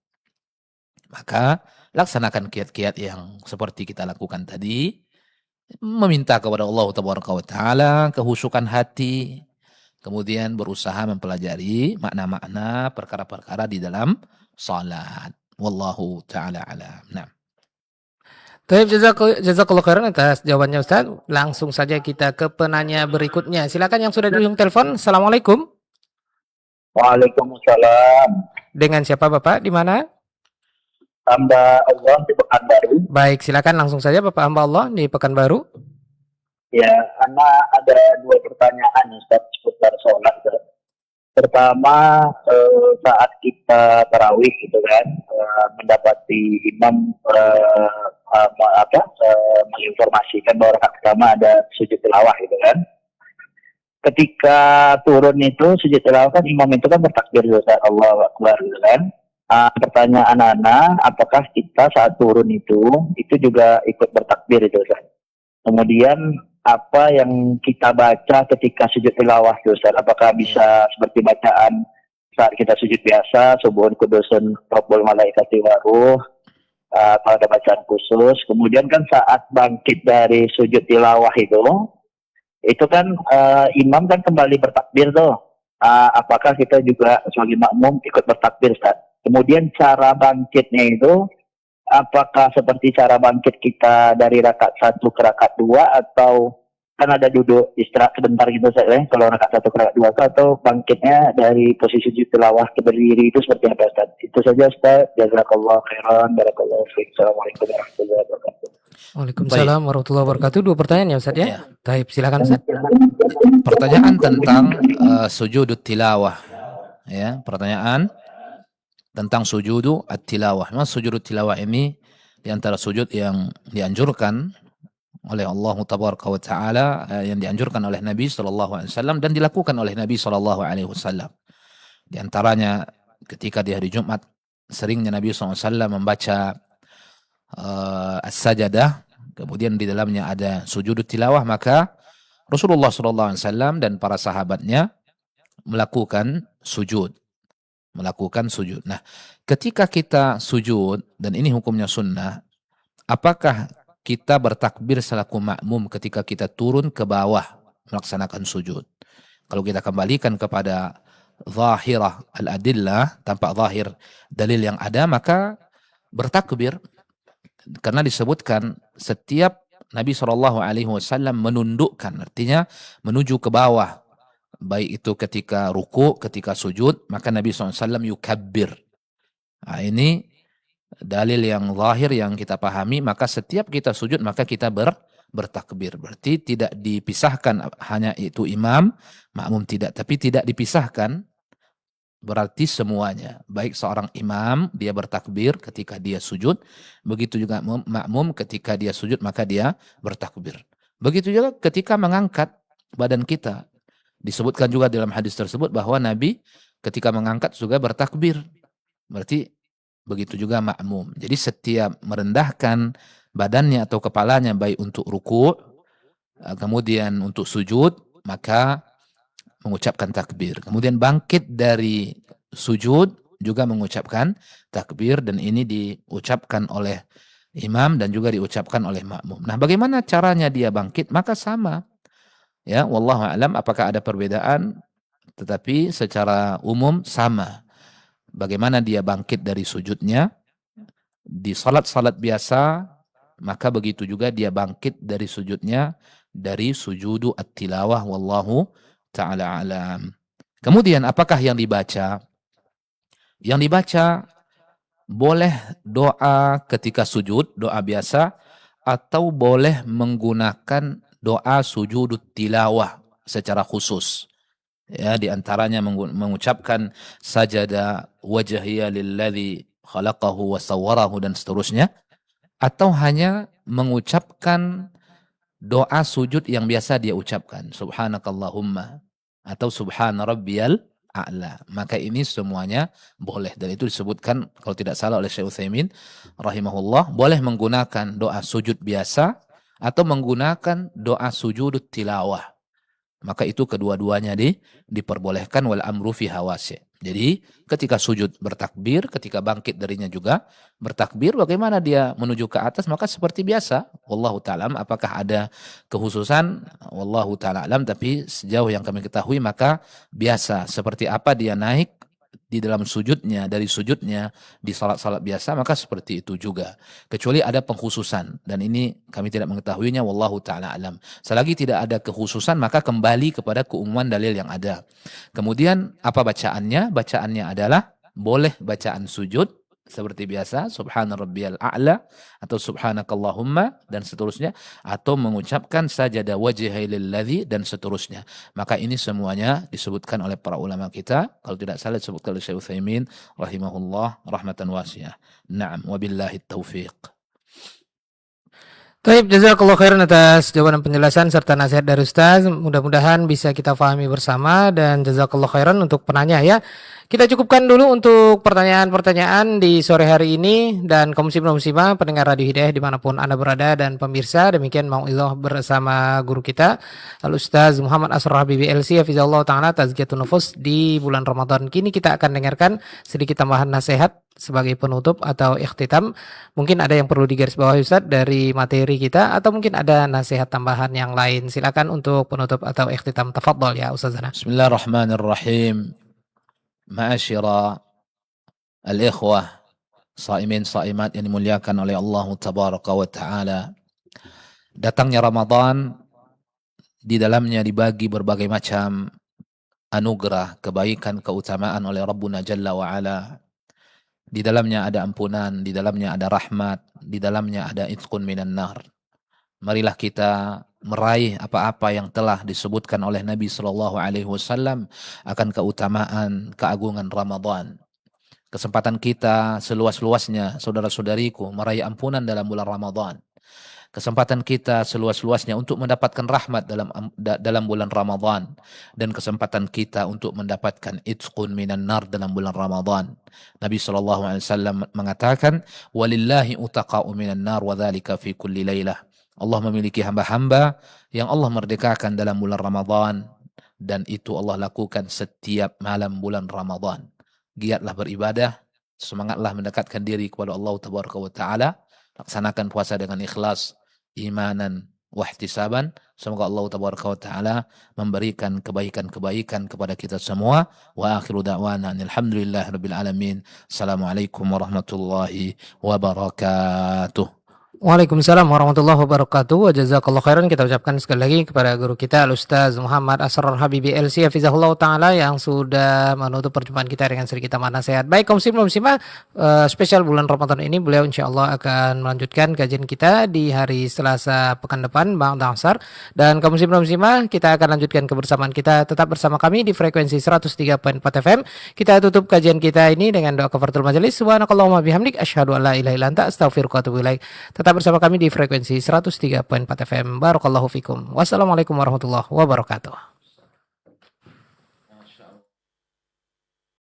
Maka laksanakan kiat-kiat yang seperti kita lakukan tadi. Meminta kepada Allah Ta'ala kehusukan hati, kemudian berusaha mempelajari makna-makna perkara-perkara di dalam salat. Wallahu ta'ala alam. Nah.
Baik, jazakallah khairan atas jawabannya Ustaz. Langsung saja kita ke penanya berikutnya. Silakan yang sudah di ujung telepon. Assalamualaikum.
Waalaikumsalam.
Dengan siapa Bapak? Di mana?
Hamba Allah di Pekanbaru.
Baik, silakan langsung saja Bapak hamba Allah di Pekanbaru.
Ya, karena ada dua pertanyaan Ustaz seputar sholat. Pertama, saat kita tarawih gitu kan, mendapati imam menginformasikan bahwa rakaat pertama ada sujud tilawah gitu kan. Ketika turun itu sujud tilawah kan imam itu kan bertakbir Ustaz, Allahu Akbar gitu kan. Pertanyaan Ana, apakah kita saat turun itu juga ikut bertakbir itu Ustaz? Kemudian apa yang kita baca ketika sujud tilawah itu Ustaz? Apakah bisa seperti bacaan saat kita sujud biasa, subuhun kudusun rabbul malaikati waruh, atau ada bacaan khusus? Kemudian kan saat bangkit dari sujud tilawah itu kan imam kan kembali bertakbir tuh. Apakah kita juga sebagai makmum ikut bertakbir Ustaz? Kemudian cara bangkitnya itu apakah seperti cara bangkit kita dari rakaat 1 ke rakaat 2, atau kan ada duduk istirahat sebentar gitu saya kalau rakaat 1 ke rakaat 2, atau bangkitnya dari posisi sujud tilawah ke berdiri itu seperti apa Ustaz? Itu saja Ustaz. Jazakallahu khairan. Barakallahu fiik. Assalamualaikum warahmatullahi wabarakatuh.
Waalaikumsalam warahmatullahi wabarakatuh. 2 pertanyaan ya Ustaz ya.
Ya.
Taib, silakan Ustaz.
Pertanyaan tentang sujud tilawah. Ya, pertanyaan tentang sujudu at-tilawah. Memang sujudu tilawah ini di antara sujud yang dianjurkan oleh Allah Tabaraka wa Ta'ala, yang dianjurkan oleh Nabi sallallahu alaihi wasallam dan dilakukan oleh Nabi sallallahu alaihi wasallam. Di antaranya ketika di hari Jumat seringnya Nabi sallallahu alaihi wasallam membaca as-sajadah, kemudian di dalamnya ada sujud tilawah, maka Rasulullah sallallahu alaihi wasallam dan para sahabatnya melakukan sujud. Nah, ketika kita sujud, dan ini hukumnya sunnah, apakah kita bertakbir selaku makmum ketika kita turun ke bawah melaksanakan sujud? Kalau kita kembalikan kepada zahirah al-adillah, tampak zahir dalil yang ada, maka bertakbir. Karena disebutkan setiap Nabi SAW menundukkan, artinya menuju ke bawah. Baik itu ketika ruku, ketika sujud, maka Nabi SAW yukabbir. Nah, ini dalil yang zahir yang kita pahami, maka setiap kita sujud maka kita bertakbir. Berarti tidak dipisahkan hanya itu imam, makmum tidak, tapi tidak dipisahkan. Berarti semuanya, baik seorang imam dia bertakbir ketika dia sujud, begitu juga makmum ketika dia sujud maka dia bertakbir. Begitu juga ketika mengangkat badan kita. Disebutkan juga dalam hadis tersebut bahwa Nabi ketika mengangkat juga bertakbir. Berarti begitu juga makmum. Jadi setiap merendahkan badannya atau kepalanya, baik untuk ruku', kemudian untuk sujud, maka mengucapkan takbir. Kemudian bangkit dari sujud juga mengucapkan takbir, dan ini diucapkan oleh imam dan juga diucapkan oleh makmum. Nah, bagaimana caranya dia bangkit? Maka sama. Ya, wallahu a'lam apakah ada perbedaan, tetapi secara umum sama. Bagaimana dia bangkit dari sujudnya di salat-salat biasa, maka begitu juga dia bangkit dari sujudnya dari sujudu at-tilawah, wallahu ta'ala alam. Kemudian apakah yang dibaca? Yang dibaca boleh doa ketika sujud, doa biasa, atau boleh menggunakan doa sujud tilawah secara khusus. Ya, di antaranya mengucapkan sajada wajhiya lilladzi khalaqahu wa sawwarahu dan seterusnya, atau hanya mengucapkan doa sujud yang biasa dia ucapkan, subhanakallahumma atau subhana rabbiyal a'la. Maka ini semuanya boleh, dan itu disebutkan kalau tidak salah oleh Syekh Utsaimin rahimahullah, boleh menggunakan doa sujud biasa atau menggunakan doa sujud tilawah. Maka itu kedua-duanya diperbolehkan, wal amru fi hawasi. Jadi ketika sujud bertakbir, ketika bangkit darinya juga bertakbir. Bagaimana dia menuju ke atas? Maka seperti biasa. Wallahu ta'ala alam, apakah ada kekhususan? Wallahu ta'ala alam, tapi sejauh yang kami ketahui maka biasa. Seperti apa dia naik di dalam sujudnya, dari sujudnya di salat-salat biasa, maka seperti itu juga. Kecuali ada pengkhususan, dan ini kami tidak mengetahuinya, wallahu ta'ala alam. Selagi tidak ada kekhususan, maka kembali kepada keumuman dalil yang ada. Kemudian apa bacaannya? Bacaannya adalah boleh bacaan sujud seperti biasa, subhana rabbiyal a'la atau subhanakallahumma dan seterusnya, atau mengucapkan sajada wajhi lilladzi dan seterusnya. Maka ini semuanya disebutkan oleh para ulama kita, kalau tidak salah disebutkan oleh Syekh Utsaimin rahimahullah rahmatan wasi'ah. Na'am, wabillahi taufiq.
Taib, jazakallahu khairan atas jawaban dan penjelasan serta nasihat dari Ustaz. Mudah-mudahan bisa kita pahami bersama, dan jazakallahu khairan untuk penanya ya. Kita cukupkan dulu untuk pertanyaan-pertanyaan di sore hari ini, dan kaum muslimin dan muslimah pendengar Radio Hidayah dimanapun Anda berada, dan pemirsa, demikian mau'izah bersama guru kita Al-Ustaz Muhammad Asrar Habibi LC Hafizahullah Ta'ala Tazkiyatun Nufus di bulan Ramadan. Kini kita akan dengarkan sedikit tambahan nasihat sebagai penutup atau ikhtitam. Mungkin ada yang perlu digarisbawahi Ustaz dari materi kita, atau mungkin ada nasihat tambahan yang lain. Silakan untuk penutup atau ikhtitam. Tafadhol ya Ustazana.
Bismillahirrahmanirrahim. Ma'asyira al-ikhwah saimin saimat yang dimuliakan oleh Allah tabaraka wa taala. Datangnya Ramadan, di dalamnya dibagi berbagai macam anugerah, kebaikan, keutamaan oleh Rabbuna Jalla wa Ala. Di dalamnya ada ampunan, di dalamnya ada rahmat, di dalamnya ada itqun minan nar. Marilah kita meraih apa-apa yang telah disebutkan oleh Nabi SAW akan keutamaan, keagungan Ramadan. Kesempatan kita seluas-luasnya, saudara-saudariku, meraih ampunan dalam bulan Ramadan. Kesempatan kita seluas-luasnya untuk mendapatkan rahmat dalam bulan Ramadan, dan kesempatan kita untuk mendapatkan itqun minan nar dalam bulan Ramadan. Nabi SAW mengatakan, walillahi utaqa'u minan nar wa dzalika fi kulli lailah. Allah memiliki hamba-hamba yang Allah merdekakan dalam bulan Ramadan, dan itu Allah lakukan setiap malam bulan Ramadan. Giatlah beribadah, semangatlah mendekatkan diri kepada Allah Tabaraka wa Ta'ala, laksanakan puasa dengan ikhlas, imanan, wahtisaban. Semoga Allah Tabaraka wa Ta'ala memberikan kebaikan-kebaikan kepada kita semua. Wa akhiru da'wana alhamdulillah rabbil alamin. Assalamualaikum warahmatullahi wabarakatuh.
Waalaikumsalam warahmatullahi wabarakatuh. Wa jazakallahu khairan. Kita ucapkan sekali lagi kepada guru kita Al-Ustaz Muhammad Asrar Habibi LC Hafizahullah Ta'ala yang sudah menutup perjumpaan kita dengan sedikit tambahan nasihat. Baik kaum muslimin muslimah, spesial bulan Ramadan ini beliau insyaallah akan melanjutkan kajian kita di hari Selasa pekan depan ba'da asar. Dan kaum muslimin muslimah, kita akan lanjutkan kebersamaan kita. Tetap bersama kami di frekuensi 103.4 FM. Kita tutup kajian kita ini dengan doa kafaratul majelis. Subhanakallahumma bihamdik asyhadu an la ilaha illa anta astaghfiruka wa atubu ilaik. Tetap bersama kami di frekuensi 103.4 FM. Barakallahu fikum. Wassalamualaikum warahmatullahi wabarakatuh.